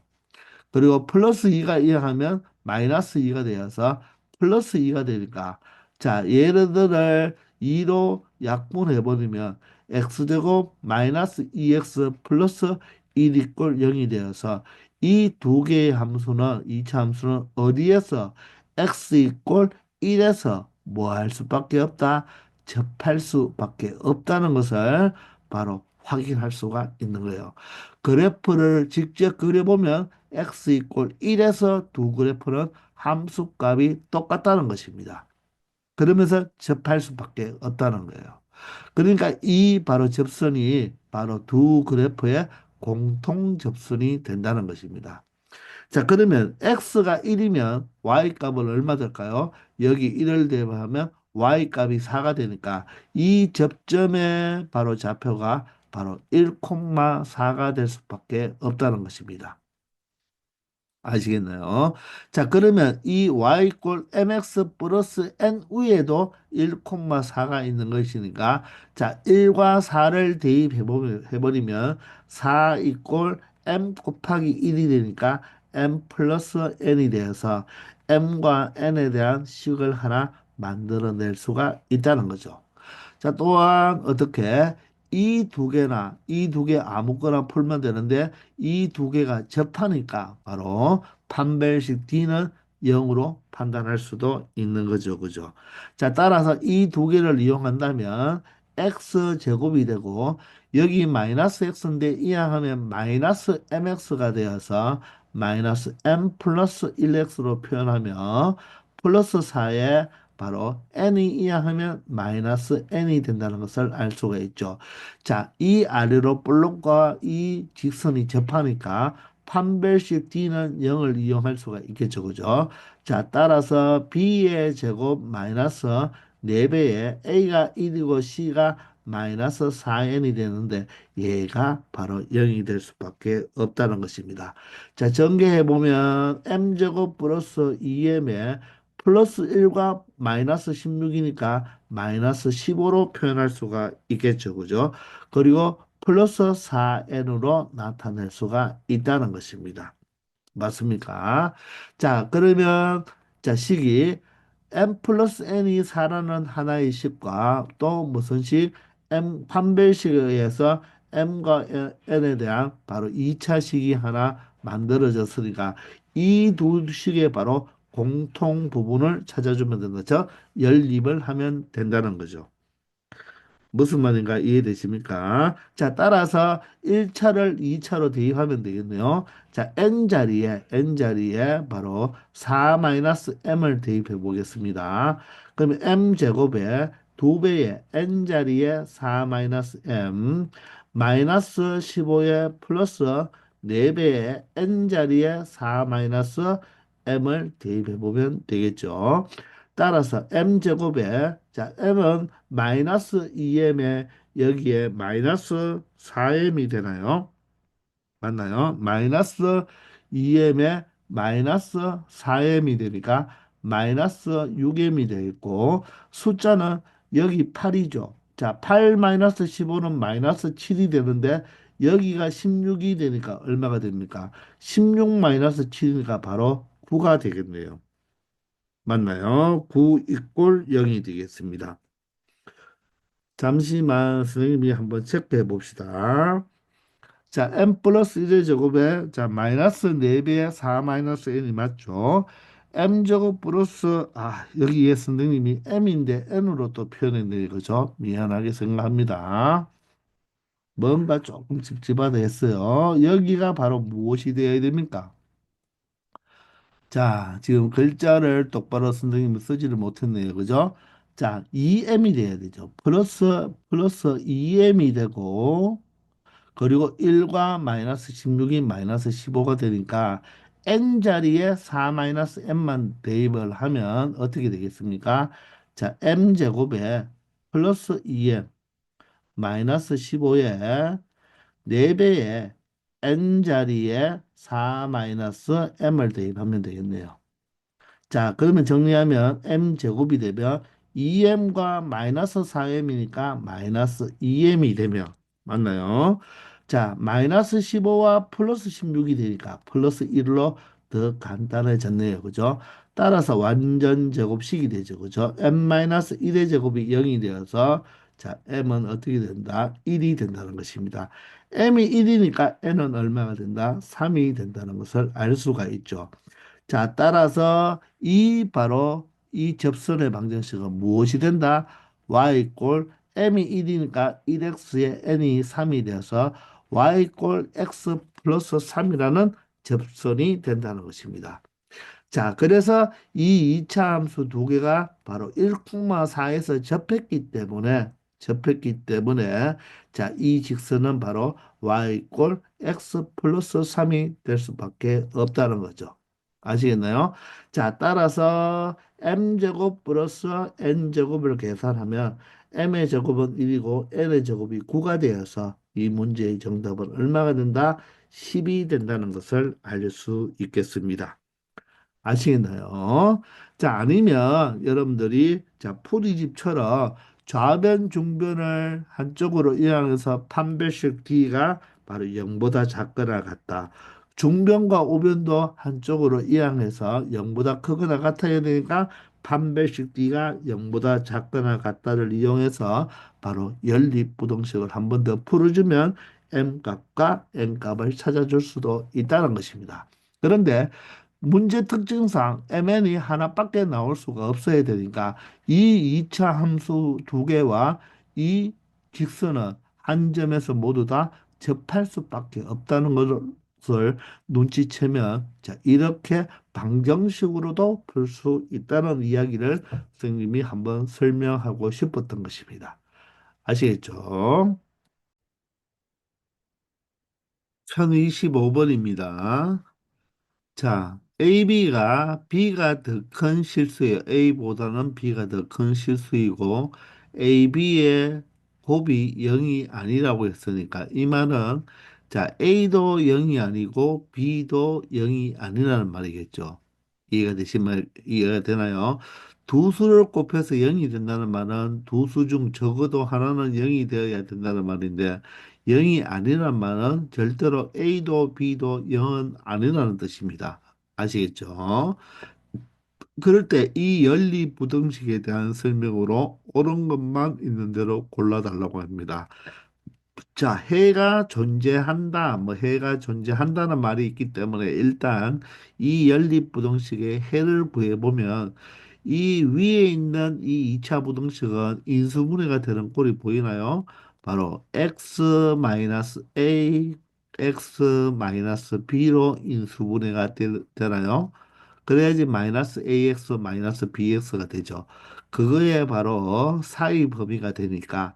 Speaker 1: 그리고 플러스 2가 이항하면 마이너스 2가 되어서 플러스 2가 되니까, 자, 얘네들을 2로 약분해버리면 x제곱 마이너스 2x 플러스 1 이꼴 0이 되어서 이 두 개의 함수는 이차 함수는 어디에서 x 이꼴 1에서 뭐 할 수밖에 없다? 접할 수밖에 없다는 것을 바로 확인할 수가 있는 거예요. 그래프를 직접 그려보면 x 이꼴 1에서 두 그래프는 함수값이 똑같다는 것입니다. 그러면서 접할 수밖에 없다는 거예요. 그러니까 이 바로 접선이 바로 두 그래프의 공통 접선이 된다는 것입니다. 자, 그러면 x가 1이면 y 값은 얼마 될까요? 여기 1을 대입하면 y 값이 4가 되니까 이 접점의 바로 좌표가 바로 1,4가 될 수밖에 없다는 것입니다. 아시겠나요? 자, 그러면 이 y 꼴 mx 플러스 n 위에도 1,4가 있는 것이니까, 자, 1과 4를 대입해버리면 4 이꼴 m 곱하기 1이 되니까 m 플러스 n이 되어서 m과 n에 대한 식을 하나 만들어낼 수가 있다는 거죠. 자, 또한 어떻게 이 두 개 아무거나 풀면 되는데 이 두 개가 접하니까 바로 판별식 D는 0으로 판단할 수도 있는 거죠. 그죠? 자, 따라서 이 두 개를 이용한다면 x 제곱이 되고 여기 마이너스 x인데 이항하면 마이너스 mx가 되어서 마이너스 m 플러스 1x로 표현하며 플러스 4에 바로 n이 이항하면 마이너스 n이 된다는 것을 알 수가 있죠. 자, 이 아래로 볼록과 이 직선이 접하니까 판별식 D는 0을 이용할 수가 있겠죠. 그죠? 자, 따라서 B의 제곱 마이너스 4배에 A가 1이고 C가 마이너스 4n이 되는데 얘가 바로 0이 될 수밖에 없다는 것입니다. 자, 전개해 보면 m제곱 플러스 2m에 플러스 1과 마이너스 16이니까 마이너스 15로 표현할 수가 있겠죠. 그죠? 그리고 플러스 4n으로 나타낼 수가 있다는 것입니다. 맞습니까? 자, 그러면 자, 식이 m 플러스 n이 4라는 하나의 식과 또 무슨 식 m 판별식에서 m과 n에 대한 바로 2차 식이 하나 만들어졌으니까 이 두 식의 바로 공통 부분을 찾아주면 된다. 즉, 연립을 하면 된다는 거죠. 무슨 말인가 이해되십니까? 자, 따라서 1차를 2차로 대입하면 되겠네요. 자, n자리에 바로 4-m을 대입해 보겠습니다. 그러면 m제곱에 2배의 n자리에 4-m 마이너스 15에 플러스 4배의 n자리에 4-m을 대입해 보면 되겠죠. 따라서 m제곱에 자 m은 마이너스 2m에 여기에 마이너스 4m이 되나요? 맞나요? 마이너스 2m에 마이너스 4m이 되니까 마이너스 6m이 되겠고 숫자는 여기 8이죠. 자, 8 마이너스 15는 마이너스 7이 되는데 여기가 16이 되니까 얼마가 됩니까? 16 마이너스 7이니까 바로 9가 되겠네요. 맞나요? 9 이꼴 0이 되겠습니다. 잠시만 선생님이 한번 체크해 봅시다. 자, m 플러스 1의 제곱에 자 마이너스 4배의 4 마이너스 n이 맞죠? m 제곱 플러스 여기에 선생님이 m인데 n으로 또 표현했네 그죠? 미안하게 생각합니다. 뭔가 조금 찝찝하다 했어요. 여기가 바로 무엇이 되어야 됩니까? 자, 지금 글자를 똑바로 선생님이 쓰지를 못했네요. 그죠? 자, 2m이 돼야 되죠. 플러스 2m이 되고, 그리고 1과 마이너스 16이 마이너스 15가 되니까, n자리에 4 마이너스 m만 대입을 하면 어떻게 되겠습니까? 자, m제곱에 플러스 2m 마이너스 15에 4배의 n자리에 4 마이너스 m을 대입하면 되겠네요. 자, 그러면 정리하면 m 제곱이 되면 2m과 마이너스 4m이니까 마이너스 2m이 되면 맞나요? 자, 마이너스 15와 플러스 16이 되니까 플러스 1로 더 간단해졌네요. 그죠? 따라서 완전 제곱식이 되죠. 그죠? m-1의 제곱이 0이 되어서 자, m은 어떻게 된다? 1이 된다는 것입니다. m이 1이니까 n은 얼마가 된다? 3이 된다는 것을 알 수가 있죠. 자, 따라서 이 바로 이 접선의 방정식은 무엇이 된다? y 꼴 m이 1이니까 1x에 n이 3이 되어서 y 꼴 x 플러스 3이라는 접선이 된다는 것입니다. 자, 그래서 이 2차 함수 두 개가 바로 1,4에서 접했기 때문에 자, 이 직선은 바로 y 꼴 x 플러스 3이 될 수밖에 없다는 거죠. 아시겠나요? 자, 따라서 m제곱 플러스 n제곱을 계산하면 m의 제곱은 1이고 n의 제곱이 9가 되어서 이 문제의 정답은 얼마가 된다? 10이 된다는 것을 알 수 있겠습니다. 아시겠나요? 자, 아니면 여러분들이 자, 풀이집처럼 좌변, 중변을 한쪽으로 이항해서 판별식 D가 바로 0보다 작거나 같다. 중변과 우변도 한쪽으로 이항해서 0보다 크거나 같아야 되니까 판별식 D가 0보다 작거나 같다를 이용해서 바로 연립부등식을 한 번 더 풀어주면 M 값과 N 값을 찾아줄 수도 있다는 것입니다. 그런데 문제 특징상 mn이 하나밖에 나올 수가 없어야 되니까 이 2차 함수 두 개와 이 직선은 한 점에서 모두 다 접할 수밖에 없다는 것을 눈치채면 자, 이렇게 방정식으로도 풀 수 있다는 이야기를 선생님이 한번 설명하고 싶었던 것입니다. 아시겠죠? 1025번입니다. 자, B가 더 큰 실수예요. A보다는 B가 더 큰 실수이고, AB의 곱이 0이 아니라고 했으니까 이 말은 자 A도 0이 아니고 B도 0이 아니라는 말이겠죠. 이해가 되나요? 두 수를 곱해서 0이 된다는 말은 두 수 중 적어도 하나는 0이 되어야 된다는 말인데 0이 아니라는 말은 절대로 A도 B도 0은 아니라는 뜻입니다. 아시겠죠? 그럴 때 이 연리부등식에 대한 설명으로 옳은 것만 있는 대로 골라달라고 합니다. 자, 해가 존재한다, 뭐 해가 존재한다는 말이 있기 때문에 일단 이 연립부등식의 해를 구해보면 이 위에 있는 이 2차 부등식은 인수분해가 되는 꼴이 보이나요? 바로 x-a, x-b로 인수분해가 되나요? 그래야지 마이너스 ax 마이너스 bx가 되죠. 그거에 바로 사이 범위가 되니까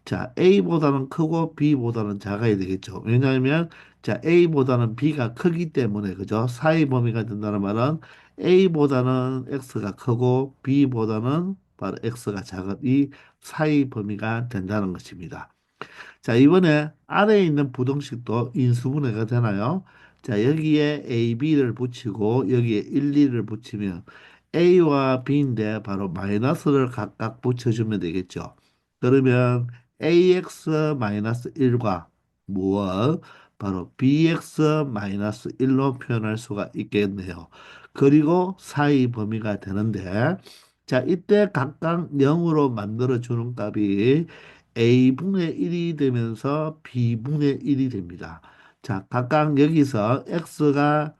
Speaker 1: 자 a보다는 크고 b보다는 작아야 되겠죠. 왜냐하면 자 a보다는 b가 크기 때문에 그죠. 사이 범위가 된다는 말은 a보다는 x가 크고 b보다는 바로 x가 작은 이 사이 범위가 된다는 것입니다. 자, 이번에 아래에 있는 부등식도 인수분해가 되나요? 자, 여기에 A, B를 붙이고 여기에 1, 2를 붙이면 A와 B인데 바로 마이너스를 각각 붙여주면 되겠죠. 그러면 AX 마이너스 1과 무엇? 바로 BX 마이너스 1로 표현할 수가 있겠네요. 그리고 사이 범위가 되는데 자, 이때 각각 0으로 만들어주는 값이 A분의 1이 되면서 B분의 1이 됩니다. 자, 각각 여기서 X가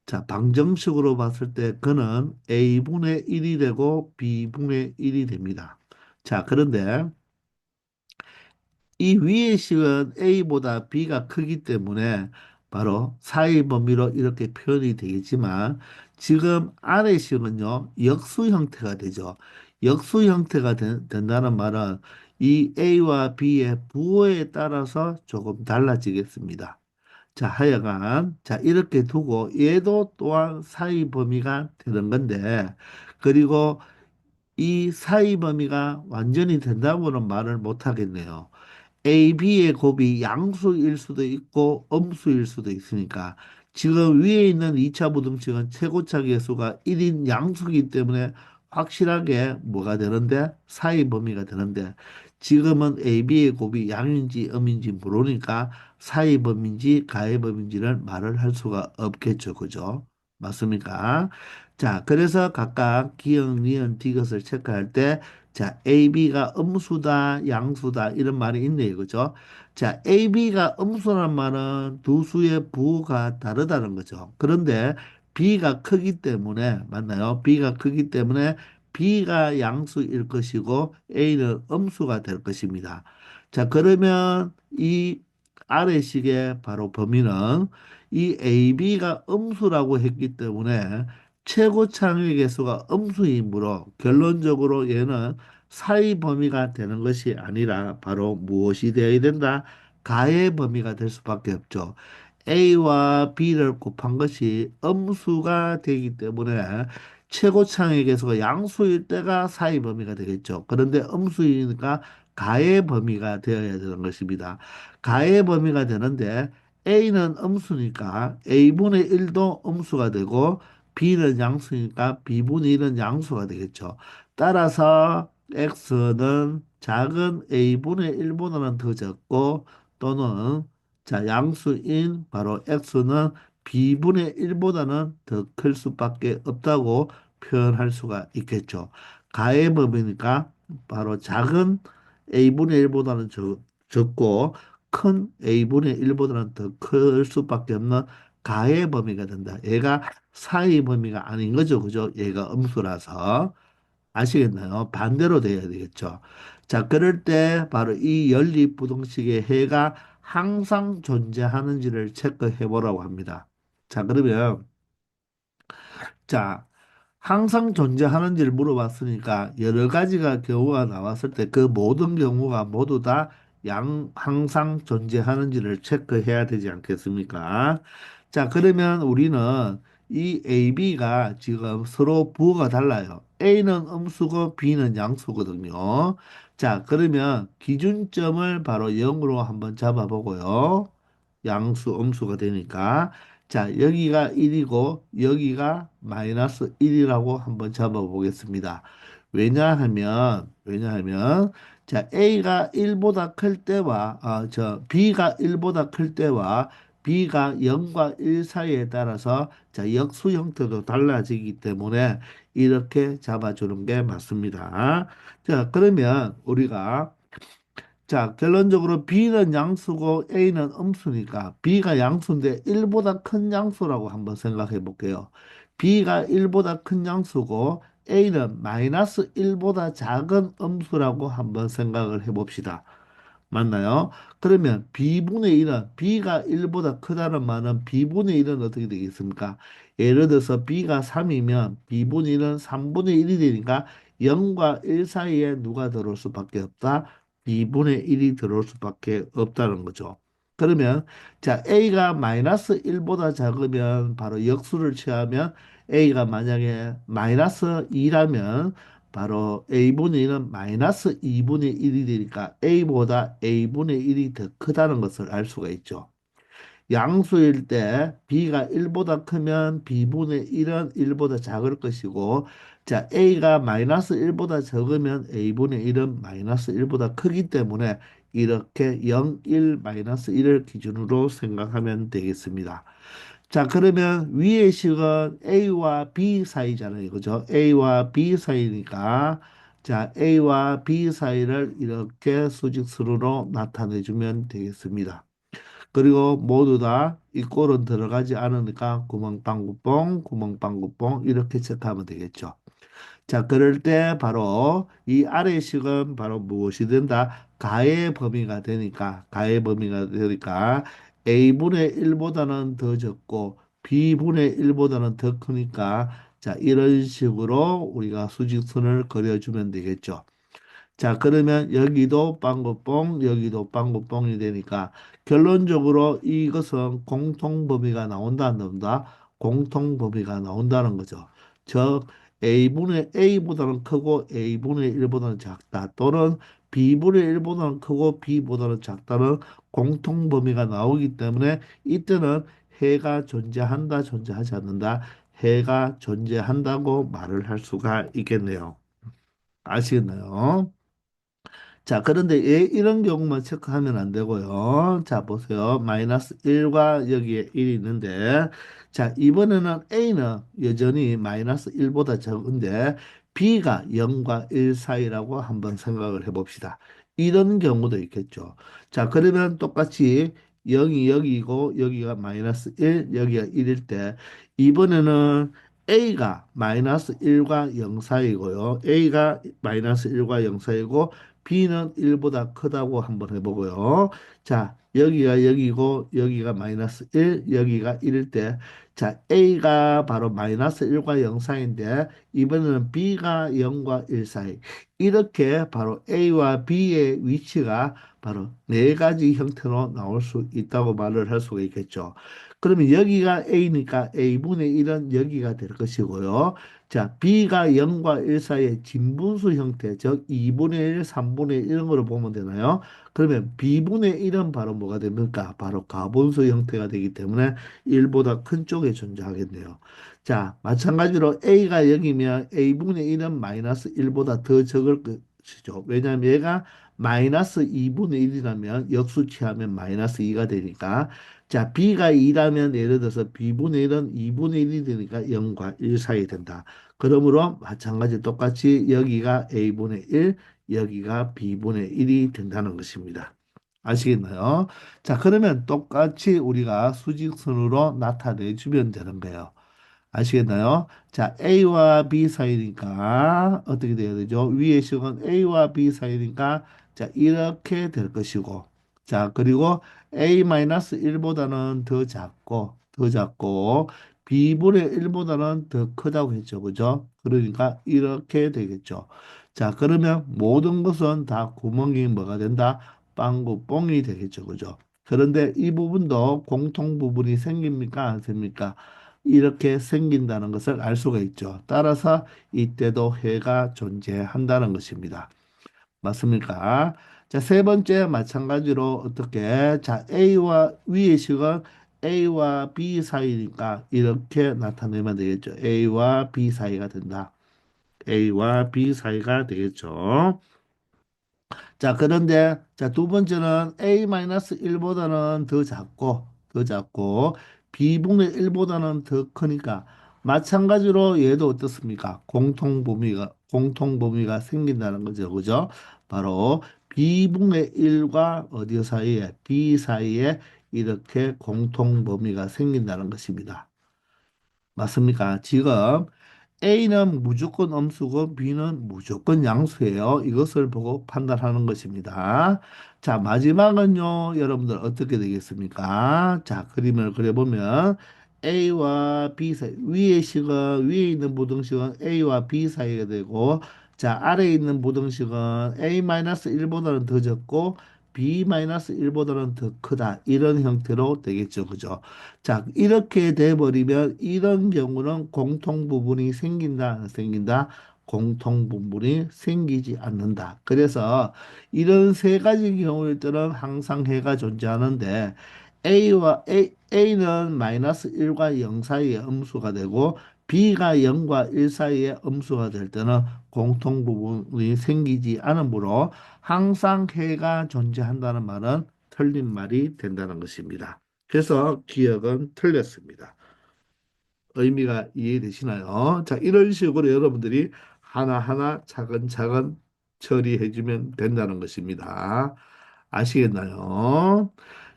Speaker 1: 자, 방정식으로 봤을 때 그는 A분의 1이 되고 B분의 1이 됩니다. 자, 그런데 이 위의 식은 A보다 B가 크기 때문에 바로 사이 범위로 이렇게 표현이 되겠지만 지금 아래 식은요 역수 형태가 되죠. 역수 형태가 된다는 말은 이 A와 B의 부호에 따라서 조금 달라지겠습니다. 자, 하여간 자 이렇게 두고 얘도 또한 사이 범위가 되는 건데 그리고 이 사이 범위가 완전히 된다고는 말을 못 하겠네요. A, B의 곱이 양수일 수도 있고 음수일 수도 있으니까 지금 위에 있는 2차 부등식은 최고차 계수가 1인 양수이기 때문에 확실하게 뭐가 되는데 사이 범위가 되는데 지금은 A, B의 곱이 양인지 음인지 모르니까 사이 범위인지 가해 범위인지를 말을 할 수가 없겠죠. 그죠? 맞습니까? 자, 그래서 각각 기역, 니은, 디귿을 체크할 때 자, AB가 음수다, 양수다, 이런 말이 있네요. 그죠? 자, AB가 음수란 말은 두 수의 부호가 다르다는 거죠. 그런데 B가 크기 때문에, 맞나요? B가 크기 때문에 B가 양수일 것이고 A는 음수가 될 것입니다. 자, 그러면 이 아래식의 바로 범위는 이 AB가 음수라고 했기 때문에 최고 창의 개수가 음수이므로 결론적으로 얘는 사이 범위가 되는 것이 아니라 바로 무엇이 되어야 된다? 가의 범위가 될 수밖에 없죠. A와 B를 곱한 것이 음수가 되기 때문에 최고창의 개수가 양수일 때가 사이 범위가 되겠죠. 그런데 음수이니까 가의 범위가 되어야 되는 것입니다. 가의 범위가 되는데 A는 음수니까 A분의 1도 음수가 되고 B는 양수니까 B분의 1은 양수가 되겠죠. 따라서 X는 작은 A분의 1보다는 더 적고 또는 자 양수인 바로 X는 B분의 1보다는 더 클 수밖에 없다고 표현할 수가 있겠죠. 가의 범위니까 바로 작은 A분의 1보다는 적고 큰 A분의 1보다는 더 클 수밖에 없는 가의 범위가 된다. 얘가 사이 범위가 아닌 거죠. 그죠? 얘가 음수라서. 아시겠나요? 반대로 돼야 되겠죠. 자, 그럴 때 바로 이 연립부등식의 해가 항상 존재하는지를 체크해 보라고 합니다. 자, 그러면 자, 항상 존재하는지를 물어봤으니까 여러 가지가 경우가 나왔을 때 그 모든 경우가 모두 다 항상 존재하는지를 체크해야 되지 않겠습니까? 자, 그러면 우리는 이 A, B가 지금 서로 부호가 달라요. A는 음수고 B는 양수거든요. 자, 그러면 기준점을 바로 0으로 한번 잡아보고요. 양수, 음수가 되니까. 자, 여기가 1이고 여기가 마이너스 1이라고 한번 잡아보겠습니다. 왜냐하면 자, A가 1보다 클 때와 B가 1보다 클 때와 B가 0과 1 사이에 따라서 자, 역수 형태도 달라지기 때문에 이렇게 잡아주는 게 맞습니다. 자, 그러면 우리가 자, 결론적으로 B는 양수고 A는 음수니까 B가 양수인데 1보다 큰 양수라고 한번 생각해 볼게요. B가 1보다 큰 양수고 A는 마이너스 1보다 작은 음수라고 한번 생각을 해 봅시다. 맞나요? 그러면 B분의 1은 B가 1보다 크다는 말은 B분의 1은 어떻게 되겠습니까? 예를 들어서 B가 3이면 B분의 1은 3분의 1이 되니까 0과 1 사이에 누가 들어올 수밖에 없다? B분의 1이 들어올 수밖에 없다는 거죠. 그러면 자 A가 마이너스 1보다 작으면 바로 역수를 취하면 A가 만약에 마이너스 2라면 바로 A분의 1은 마이너스 2분의 1이 되니까 A보다 A분의 1이 더 크다는 것을 알 수가 있죠. 양수일 때 B가 1보다 크면 B분의 1은 1보다 작을 것이고 자 A가 마이너스 1보다 적으면 A분의 1은 마이너스 1보다 크기 때문에 이렇게 0, 1, 마이너스 1을 기준으로 생각하면 되겠습니다. 자, 그러면 위의 식은 A와 B 사이잖아요. 그죠? A와 B 사이니까, 자, A와 B 사이를 이렇게 수직선으로 나타내주면 되겠습니다. 그리고 모두 다 이 꼴은 들어가지 않으니까 구멍방구뽕, 구멍방구뽕 이렇게 체크하면 되겠죠. 자, 그럴 때 바로 이 아래식은 바로 무엇이 된다? 가의 범위가 되니까, 가의 범위가 되니까 A분의 1보다는 더 적고 B분의 1보다는 더 크니까 자, 이런 식으로 우리가 수직선을 그려주면 되겠죠. 자, 그러면 여기도 빵구뽕, 여기도 빵구뽕이 되니까 결론적으로 이것은 공통범위가 나온다, 안 나온다? 공통범위가 나온다는 거죠. 즉, A분의 A보다는 크고 A분의 1보다는 작다. 또는 B분의 1보다는 크고 B보다는 작다는 공통범위가 나오기 때문에 이때는 해가 존재한다, 존재하지 않는다. 해가 존재한다고 말을 할 수가 있겠네요. 아시겠나요? 자, 그런데 왜 이런 경우만 체크하면 안 되고요. 자, 보세요. 마이너스 1과 여기에 1이 있는데, 자, 이번에는 A는 여전히 마이너스 1보다 적은데, B가 0과 1 사이라고 한번 생각을 해봅시다. 이런 경우도 있겠죠. 자, 그러면 똑같이 0이 여기고, 여기가 마이너스 1, 여기가 1일 때, 이번에는 A가 마이너스 1과 0 사이고요. A가 마이너스 1과 0 사이고, B는 1보다 크다고 한번 해보고요. 자, 여기가 여기고 여기가 마이너스 1, 여기가 1일 때, 자, A가 바로 마이너스 1과 0 사이인데 이번에는 B가 0과 1 사이. 이렇게 바로 A와 B의 위치가 바로 네 가지 형태로 나올 수 있다고 말을 할 수가 있겠죠. 그러면 여기가 A니까 A분의 1은 여기가 될 것이고요. 자, B가 0과 1 사이의 진분수 형태, 즉 2분의 1, 3분의 1 이런 거를 보면 되나요? 그러면 B분의 1은 바로 뭐가 됩니까? 바로 가분수 형태가 되기 때문에 1보다 큰 쪽에 존재하겠네요. 자, 마찬가지로 A가 0이면 A분의 1은 마이너스 1보다 더 적을 것이죠. 왜냐하면 얘가 마이너스 2분의 1이라면 역수치하면 마이너스 2가 되니까 자, B가 2라면 예를 들어서 B분의 1은 2분의 1이 되니까 0과 1 사이 된다. 그러므로 마찬가지 똑같이 여기가 A분의 1, 여기가 B분의 1이 된다는 것입니다. 아시겠나요? 자, 그러면 똑같이 우리가 수직선으로 나타내 주면 되는 거예요. 아시겠나요? 자, A와 B 사이니까 어떻게 돼야 되죠? 위의 식은 A와 B 사이니까 자, 이렇게 될 것이고 자, 그리고 A-1보다는 더 작고 B분의 1보다는 더 크다고 했죠. 그죠? 그러니까 이렇게 되겠죠. 자, 그러면 모든 것은 다 구멍이 뭐가 된다? 빵구 뽕이 되겠죠. 그죠? 그런데 이 부분도 공통 부분이 생깁니까? 안 생깁니까? 이렇게 생긴다는 것을 알 수가 있죠. 따라서 이때도 해가 존재한다는 것입니다. 맞습니까? 자, 세 번째 마찬가지로 어떻게 자, A와 위의 식은 A와 B 사이니까 이렇게 나타내면 되겠죠. A와 B 사이가 된다. A와 B 사이가 되겠죠. 자, 그런데 자, 두 번째는 A-1보다는 더 작고 B분의 1보다는 더 크니까 마찬가지로 얘도 어떻습니까? 공통범위가 생긴다는 거죠. 그죠? 바로 B분의 1과 어디 사이에 B 사이에 이렇게 공통범위가 생긴다는 것입니다. 맞습니까? 지금 A는 무조건 음수고 B는 무조건 양수예요. 이것을 보고 판단하는 것입니다. 자, 마지막은요, 여러분들 어떻게 되겠습니까? 자, 그림을 그려보면 A와 B 사이, 위에 식은, 위에 있는 부등식은 A와 B 사이가 되고, 자, 아래에 있는 부등식은 A-1보다는 더 적고, B-1보다는 더 크다. 이런 형태로 되겠죠. 그죠? 자, 이렇게 돼버리면 이런 경우는 공통 부분이 생긴다, 안 생긴다? 공통 부분이 생기지 않는다. 그래서 이런 세 가지 경우일 때는 항상 해가 존재하는데 A는 마이너스 1과 0 사이에 음수가 되고 B가 0과 1 사이에 음수가 될 때는 공통 부분이 생기지 않으므로 항상 해가 존재한다는 말은 틀린 말이 된다는 것입니다. 그래서 기억은 틀렸습니다. 의미가 이해되시나요? 자, 이런 식으로 여러분들이 하나하나 차근차근 처리해주면 된다는 것입니다. 아시겠나요?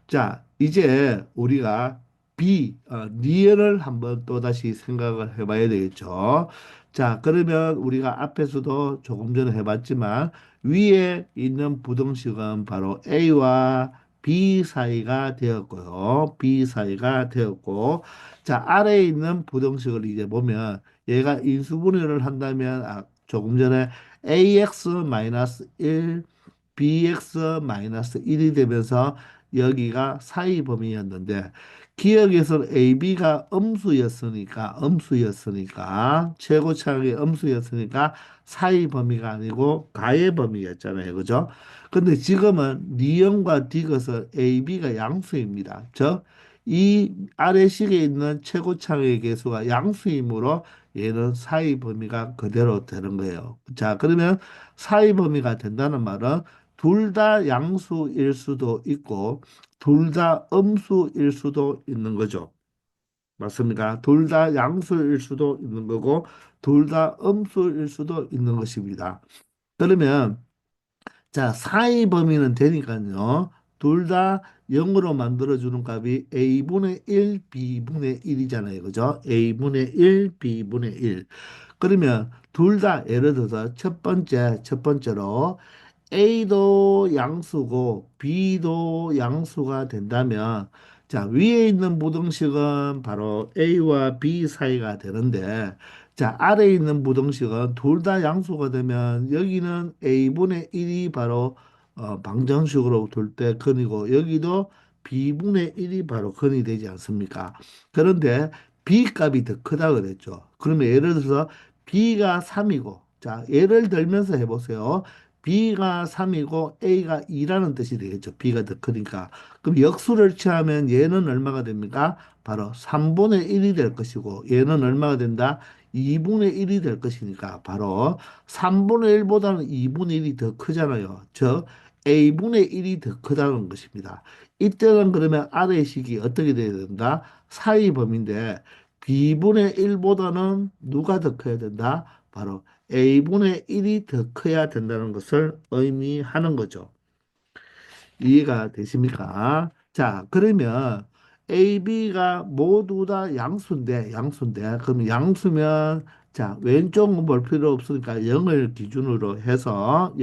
Speaker 1: 자, 이제 우리가 리얼을 한번 또다시 생각을 해봐야 되겠죠. 자, 그러면 우리가 앞에서도 조금 전에 해봤지만 위에 있는 부등식은 바로 A와 B 사이가 되었고요. B 사이가 되었고, 자, 아래에 있는 부등식을 이제 보면 얘가 인수분해를 한다면 조금 전에 AX-1 bx-1이 되면서 여기가 사이 범위였는데 기억에서는 AB가 음수였으니까 최고차항이 음수였으니까 사이 범위가 아니고 가의 범위였잖아요. 그죠? 근데 지금은 니은과 디귿은 AB가 양수입니다. 즉, 이 아래식에 있는 최고차항의 개수가 양수이므로 얘는 사이 범위가 그대로 되는 거예요. 자, 그러면 사이 범위가 된다는 말은 둘 다 양수일 수도 있고 둘 다 음수일 수도 있는 거죠. 맞습니까? 둘 다 양수일 수도 있는 거고 둘 다 음수일 수도 있는 것입니다. 그러면 자, 사이 범위는 되니까요. 둘 다 0으로 만들어주는 값이 A분의 1, B분의 1이잖아요. 그죠? A분의 1, B분의 1. 그러면 둘 다 예를 들어서 첫 번째로 A도 양수고 B도 양수가 된다면 자, 위에 있는 부등식은 바로 A와 B 사이가 되는데 자, 아래에 있는 부등식은 둘 다 양수가 되면 여기는 A분의 1이 바로 방정식으로 둘 때 근이고 여기도 B분의 1이 바로 근이 되지 않습니까? 그런데 B 값이 더 크다 그랬죠. 그러면 예를 들어서 B가 3이고 자, 예를 들면서 해보세요. B가 3이고 A가 2라는 뜻이 되겠죠. B가 더 크니까. 그럼 역수를 취하면 얘는 얼마가 됩니까? 바로 3분의 1이 될 것이고 얘는 얼마가 된다? 2분의 1이 될 것이니까 바로 3분의 1보다는 2분의 1이 더 크잖아요. 즉 A분의 1이 더 크다는 것입니다. 이때는 그러면 아래 식이 어떻게 돼야 된다? 사이 범위인데 B분의 1보다는 누가 더 커야 된다? 바로 A분의 1이 더 커야 된다는 것을 의미하는 거죠. 이해가 되십니까? 자, 그러면 A, B가 모두 다 양수인데, 그럼 양수면, 자, 왼쪽은 볼 필요 없으니까 0을 기준으로 해서,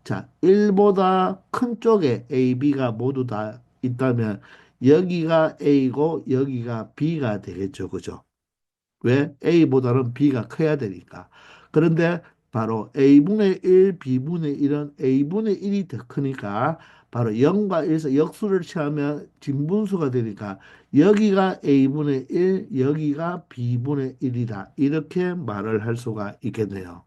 Speaker 1: 자, 1보다 큰 쪽에 A, B가 모두 다 있다면, 여기가 A고, 여기가 B가 되겠죠. 그죠? 왜? A보다는 B가 커야 되니까. 그런데 바로 A분의 1, B분의 1은 A분의 1이 더 크니까 바로 0과 1에서 역수를 취하면 진분수가 되니까 여기가 a분의 1, 여기가 b분의 1이다. 이렇게 말을 할 수가 있겠네요.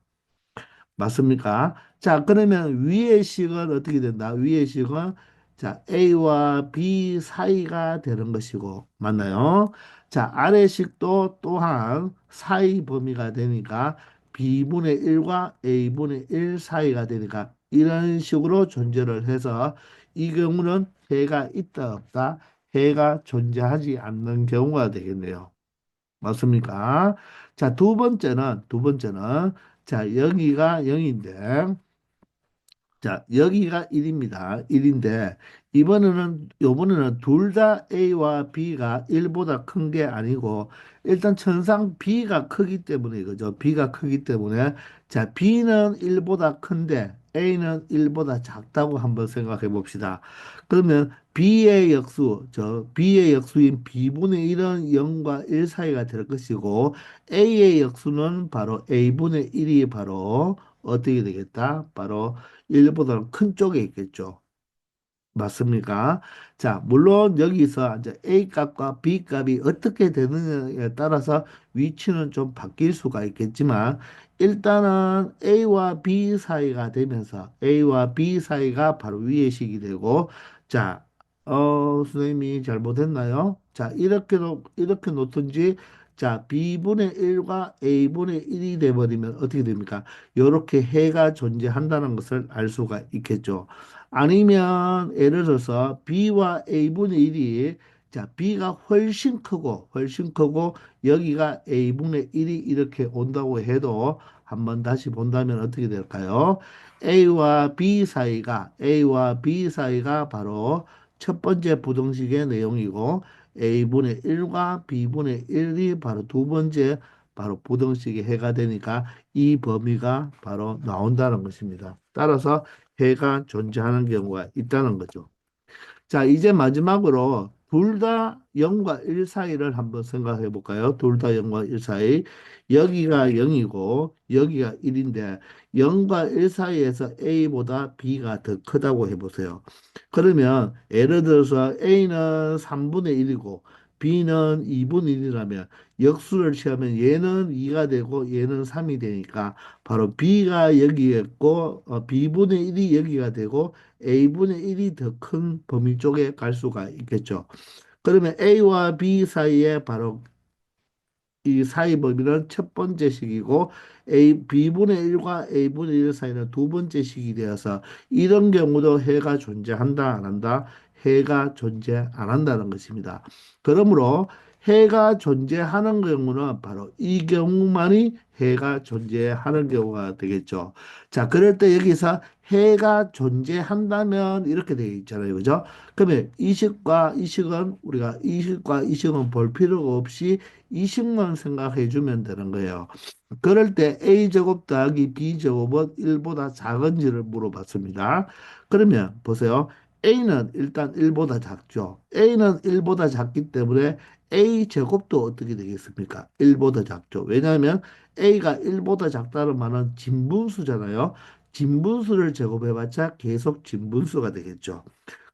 Speaker 1: 맞습니까? 자, 그러면 위의 식은 어떻게 된다? 위의 식은 자, A와 B 사이가 되는 것이고, 맞나요? 자, 아래 식도 또한 사이 범위가 되니까 B분의 1과 A분의 1 사이가 되니까 이런 식으로 존재를 해서 이 경우는 해가 있다 없다? 해가 존재하지 않는 경우가 되겠네요. 맞습니까? 자, 두 번째는, 자, 여기가 0인데, 자, 여기가 1입니다. 1인데, 요번에는 둘 다 A와 B가 1보다 큰 게 아니고, 일단 천상 B가 크기 때문에, 그죠? B가 크기 때문에, 자, B는 1보다 큰데, A는 1보다 작다고 한번 생각해 봅시다. 그러면 B의 역수인 B분의 1은 0과 1 사이가 될 것이고, A의 역수는 바로 A분의 1이 바로 어떻게 되겠다? 바로 1보다는 큰 쪽에 있겠죠. 맞습니까? 자, 물론 여기서 이제 A 값과 B 값이 어떻게 되느냐에 따라서 위치는 좀 바뀔 수가 있겠지만 일단은 A와 B 사이가 바로 위의 식이 되고 자, 선생님이 잘못했나요? 자, 이렇게 놓든지 자, B분의 1과 A분의 1이 돼버리면 어떻게 됩니까? 이렇게 해가 존재한다는 것을 알 수가 있겠죠. 아니면 예를 들어서 B와 A분의 1이 자 B가 훨씬 크고 여기가 A분의 1이 이렇게 온다고 해도 한번 다시 본다면 어떻게 될까요? A와 B 사이가 바로 첫 번째 부등식의 내용이고 A분의 1과 B분의 1이 바로 두 번째 바로 부등식의 해가 되니까 이 범위가 바로 나온다는 것입니다. 따라서 해가 존재하는 경우가 있다는 거죠. 자, 이제 마지막으로 둘 다 0과 1 사이를 한번 생각해 볼까요? 둘 다 0과 1 사이. 여기가 0이고 여기가 1인데 0과 1 사이에서 A보다 B가 더 크다고 해보세요. 그러면 예를 들어서 A는 3분의 1이고 B는 2분의 1이라면 역수를 취하면 얘는 2가 되고 얘는 3이 되니까 바로 B가 여기에 있고 B분의 1이 여기가 되고 A분의 1이 더 큰 범위 쪽에 갈 수가 있겠죠. 그러면 A와 B 사이에 바로 이 사이 범위는 첫 번째 식이고 B분의 1과 A분의 1 사이는 두 번째 식이 되어서 이런 경우도 해가 존재한다, 안 한다? 해가 존재 안 한다는 것입니다. 그러므로 해가 존재하는 경우는 바로 이 경우만이 해가 존재하는 경우가 되겠죠. 자, 그럴 때 여기서 해가 존재한다면 이렇게 되어 있잖아요. 그죠? 그러면 이 식은 볼 필요가 없이 이식만 생각해 주면 되는 거예요. 그럴 때 A제곱 더하기 B제곱은 1보다 작은지를 물어봤습니다. 그러면 보세요. A는 일단 1보다 작죠. A는 1보다 작기 때문에 A제곱도 어떻게 되겠습니까? 1보다 작죠. 왜냐하면 A가 1보다 작다는 말은 진분수잖아요. 진분수를 제곱해봤자 계속 진분수가 되겠죠.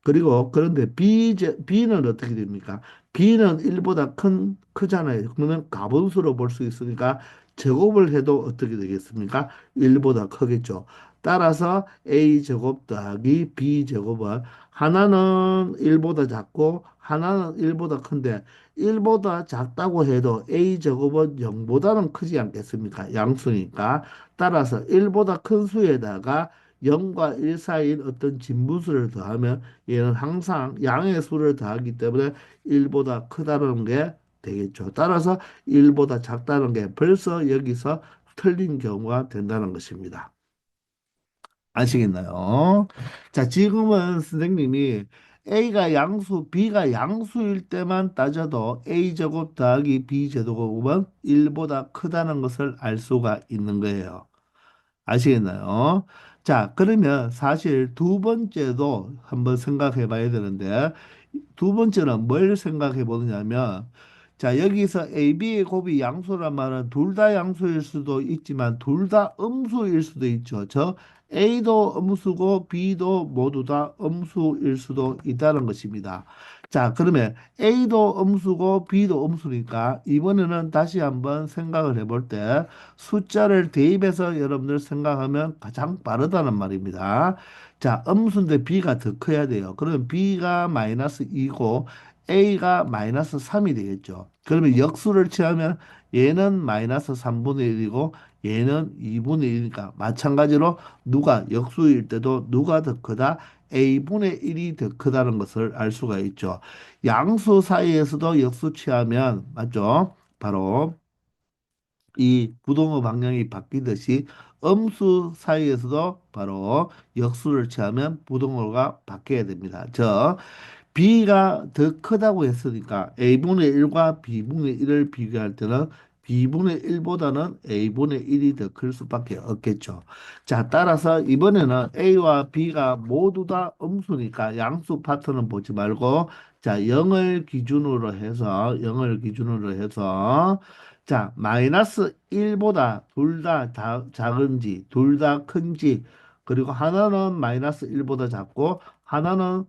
Speaker 1: 그리고 그런데 B는 어떻게 됩니까? B는 1보다 크잖아요. 그러면 가분수로 볼 수 있으니까 제곱을 해도 어떻게 되겠습니까? 1보다 크겠죠. 따라서 A제곱 더하기 B제곱은 하나는 1보다 작고 하나는 1보다 큰데 1보다 작다고 해도 A제곱은 0보다는 크지 않겠습니까? 양수니까. 따라서 1보다 큰 수에다가 0과 1 사이인 어떤 진분수를 더하면 얘는 항상 양의 수를 더하기 때문에 1보다 크다는 게 되겠죠. 따라서 1보다 작다는 게 벌써 여기서 틀린 경우가 된다는 것입니다. 아시겠나요? 자, 지금은 선생님이 A가 양수, B가 양수일 때만 따져도 A제곱 더하기 B제곱은 1보다 크다는 것을 알 수가 있는 거예요. 아시겠나요? 자, 그러면 사실 두 번째도 한번 생각해 봐야 되는데, 두 번째는 뭘 생각해 보느냐면, 자, 여기서 A, B의 곱이 양수란 말은 둘 다 양수일 수도 있지만 둘 다 음수일 수도 있죠. 저 A도 음수고 B도 모두 다 음수일 수도 있다는 것입니다. 자, 그러면 A도 음수고 B도 음수니까 이번에는 다시 한번 생각을 해볼 때 숫자를 대입해서 여러분들 생각하면 가장 빠르다는 말입니다. 자, 음수인데 B가 더 커야 돼요. 그러면 B가 마이너스 2고 A가 마이너스 3이 되겠죠. 그러면 역수를 취하면 얘는 마이너스 3분의 1이고 얘는 2분의 1이니까 마찬가지로 누가 역수일 때도 누가 더 크다? A분의 1이 더 크다는 것을 알 수가 있죠. 양수 사이에서도 역수 취하면 맞죠? 바로 이 부동의 방향이 바뀌듯이 음수 사이에서도 바로 역수를 취하면 부동호가 바뀌어야 됩니다. B가 더 크다고 했으니까 A분의 1과 B분의 1을 비교할 때는 B분의 1보다는 A분의 1이 더 클 수밖에 없겠죠. 자, 따라서 이번에는 A와 B가 모두 다 음수니까 양수 파트는 보지 말고 자, 0을 기준으로 해서 자, 마이너스 1보다 둘 다 작은지, 둘 다 큰지, 그리고 하나는 마이너스 1보다 작고 하나는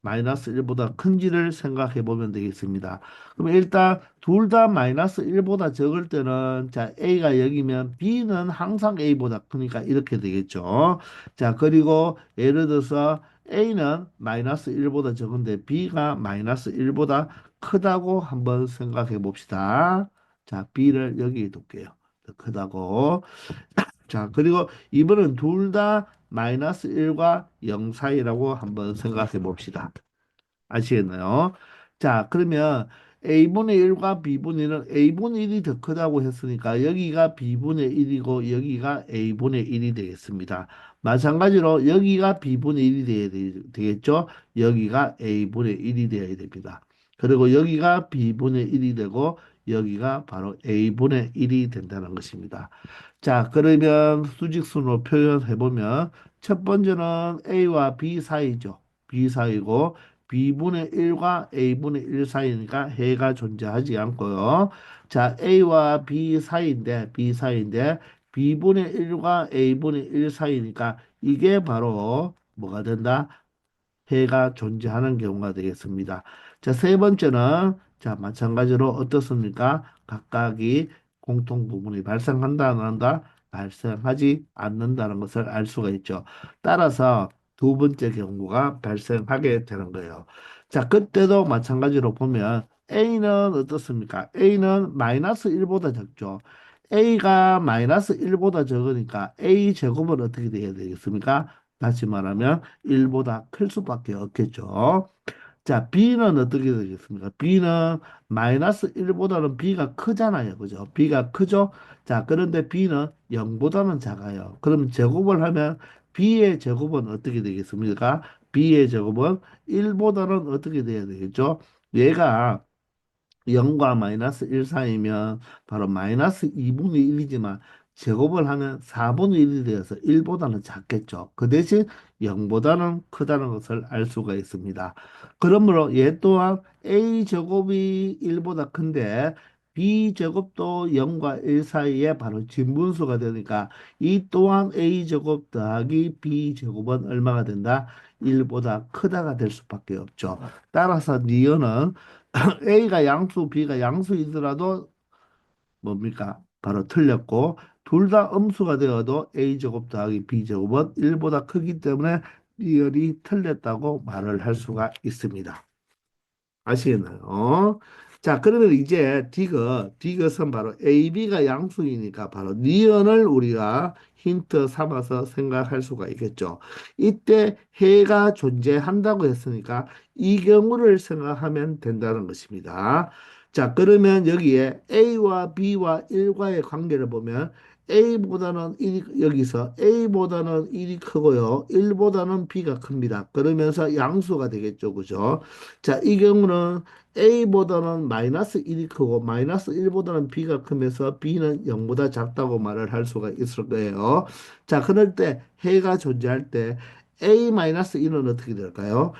Speaker 1: 마이너스 1보다 큰지를 생각해 보면 되겠습니다. 그럼 일단 둘 다 마이너스 1보다 적을 때는 자 A가 여기면 B는 항상 A보다 크니까 이렇게 되겠죠. 자 그리고 예를 들어서 A는 마이너스 1보다 적은데 B가 마이너스 1보다 크다고 한번 생각해 봅시다. 자 B를 여기에 둘게요. 더 크다고. 자, 그리고 이번은 둘 다 마이너스 1과 0 사이라고 한번 생각해 봅시다. 아시겠나요? 자, 그러면 A분의 1과 B분의 1은 A분의 1이 더 크다고 했으니까 여기가 B분의 1이고 여기가 A분의 1이 되겠습니다. 마찬가지로 여기가 B분의 1이 되겠죠? 여기가 A분의 1이 되어야 됩니다. 그리고 여기가 B분의 1이 되고 여기가 바로 A분의 1이 된다는 것입니다. 자, 그러면 수직순으로 표현해 보면 첫 번째는 A와 B 사이죠. B 사이고 B분의 1과 A분의 1 사이니까 해가 존재하지 않고요. 자, A와 B 사이인데 B분의 1과 A분의 1 사이니까 이게 바로 뭐가 된다? 해가 존재하는 경우가 되겠습니다. 자, 세 번째는 자, 마찬가지로 어떻습니까? 각각이 공통 부분이 발생한다, 안 한다? 발생하지 않는다는 것을 알 수가 있죠. 따라서 두 번째 경우가 발생하게 되는 거예요. 자, 그때도 마찬가지로 보면 A는 어떻습니까? A는 마이너스 1보다 적죠. A가 마이너스 1보다 적으니까 A 제곱은 어떻게 돼야 되겠습니까? 다시 말하면 1보다 클 수밖에 없겠죠. 자, B는 어떻게 되겠습니까? B는 마이너스 1보다는 B가 크잖아요. 그죠? B가 크죠? 자, 그런데 B는 0보다는 작아요. 그럼 제곱을 하면 B의 제곱은 어떻게 되겠습니까? B의 제곱은 1보다는 어떻게 돼야 되겠죠? 얘가 0과 마이너스 1 사이면 바로 마이너스 2분의 1이지만 제곱을 하면 4분의 1이 되어서 1보다는 작겠죠. 그 대신 0보다는 크다는 것을 알 수가 있습니다. 그러므로 얘 또한 A 제곱이 1보다 큰데 B 제곱도 0과 1 사이에 바로 진분수가 되니까 이 또한 A 제곱 더하기 B 제곱은 얼마가 된다? 1보다 크다가 될 수밖에 없죠. 따라서 니은은 A가 양수, B가 양수이더라도 뭡니까? 바로 틀렸고 둘 다 음수가 되어도 A제곱 더하기 B제곱은 1보다 크기 때문에 리얼이 틀렸다고 말을 할 수가 있습니다. 아시겠나요? 자, 그러면 이제 디귿은 바로 A, B가 양수이니까 바로 니은을 우리가 힌트 삼아서 생각할 수가 있겠죠. 이때 해가 존재한다고 했으니까 이 경우를 생각하면 된다는 것입니다. 자, 그러면 여기에 A와 B와 1과의 관계를 보면 A보다는 1이 여기서 A보다는 1이 크고요. 1보다는 B가 큽니다. 그러면서 양수가 되겠죠. 그죠? 자, 이 경우는 A보다는 마이너스 1이 크고 마이너스 1보다는 B가 크면서 B는 0보다 작다고 말을 할 수가 있을 거예요. 자, 그럴 때 해가 존재할 때 A 마이너스 1은 어떻게 될까요?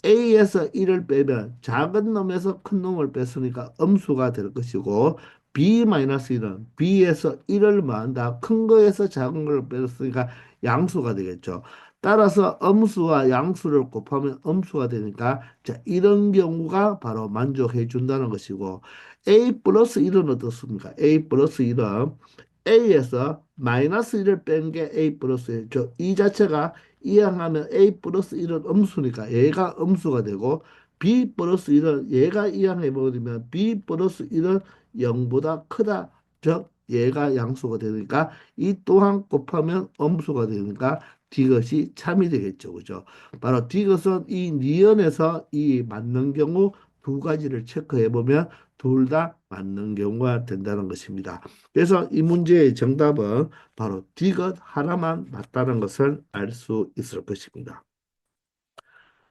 Speaker 1: A에서 1을 빼면 작은 놈에서 큰 놈을 뺐으니까 음수가 될 것이고 B-1은 B에서 1을 더한다. 큰 거에서 작은 걸 뺐으니까 양수가 되겠죠. 따라서 음수와 양수를 곱하면 음수가 되니까 자, 이런 경우가 바로 만족해 준다는 것이고 A 플러스 1은 어떻습니까? A 플러스 1은 A에서 마이너스 1을 뺀 게 A 플러스 1. 이 자체가 이항하면 A 플러스 1은 음수니까 얘가 음수가 되고 B 플러스 1은 얘가 이항해버리면 B 플러스 1은 0보다 크다. 즉 얘가 양수가 되니까 이 또한 곱하면 음수가 되니까 디귿이 참이 되겠죠. 그죠? 바로 디귿은 이 니은에서 이 맞는 경우 두 가지를 체크해 보면 둘 다 맞는 경우가 된다는 것입니다. 그래서 이 문제의 정답은 바로 디귿 하나만 맞다는 것을 알 수 있을 것입니다.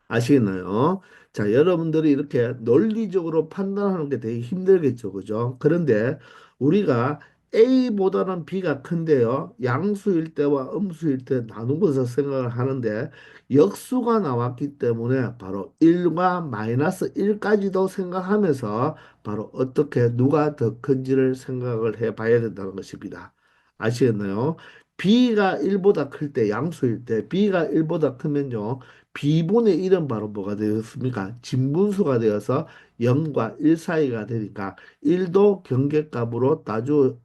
Speaker 1: 아시겠나요? 자, 여러분들이 이렇게 논리적으로 판단하는 게 되게 힘들겠죠, 그죠? 그런데 우리가 A보다는 B가 큰데요. 양수일 때와 음수일 때 나누면서 생각을 하는데 역수가 나왔기 때문에 바로 1과 마이너스 1까지도 생각하면서 바로 어떻게 누가 더 큰지를 생각을 해 봐야 된다는 것입니다. 아시겠나요? B가 1보다 클 때, 양수일 때, B가 1보다 크면요. B분의 1은 바로 뭐가 되었습니까? 진분수가 되어서 0과 1 사이가 되니까 1도 경계값으로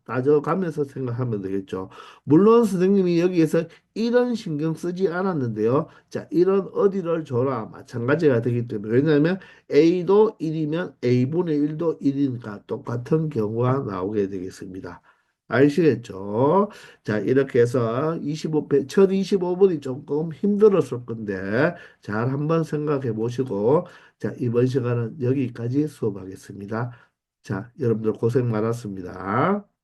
Speaker 1: 따져가면서 생각하면 되겠죠. 물론 선생님이 여기에서 이런 신경 쓰지 않았는데요. 자, 이런 어디를 줘라 마찬가지가 되기 때문에 왜냐하면 A도 1이면 A분의 1도 1이니까 똑같은 경우가 나오게 되겠습니다. 아시겠죠? 자, 이렇게 해서 첫 25분이 조금 힘들었을 건데, 잘 한번 생각해 보시고, 자, 이번 시간은 여기까지 수업하겠습니다. 자, 여러분들 고생 많았습니다.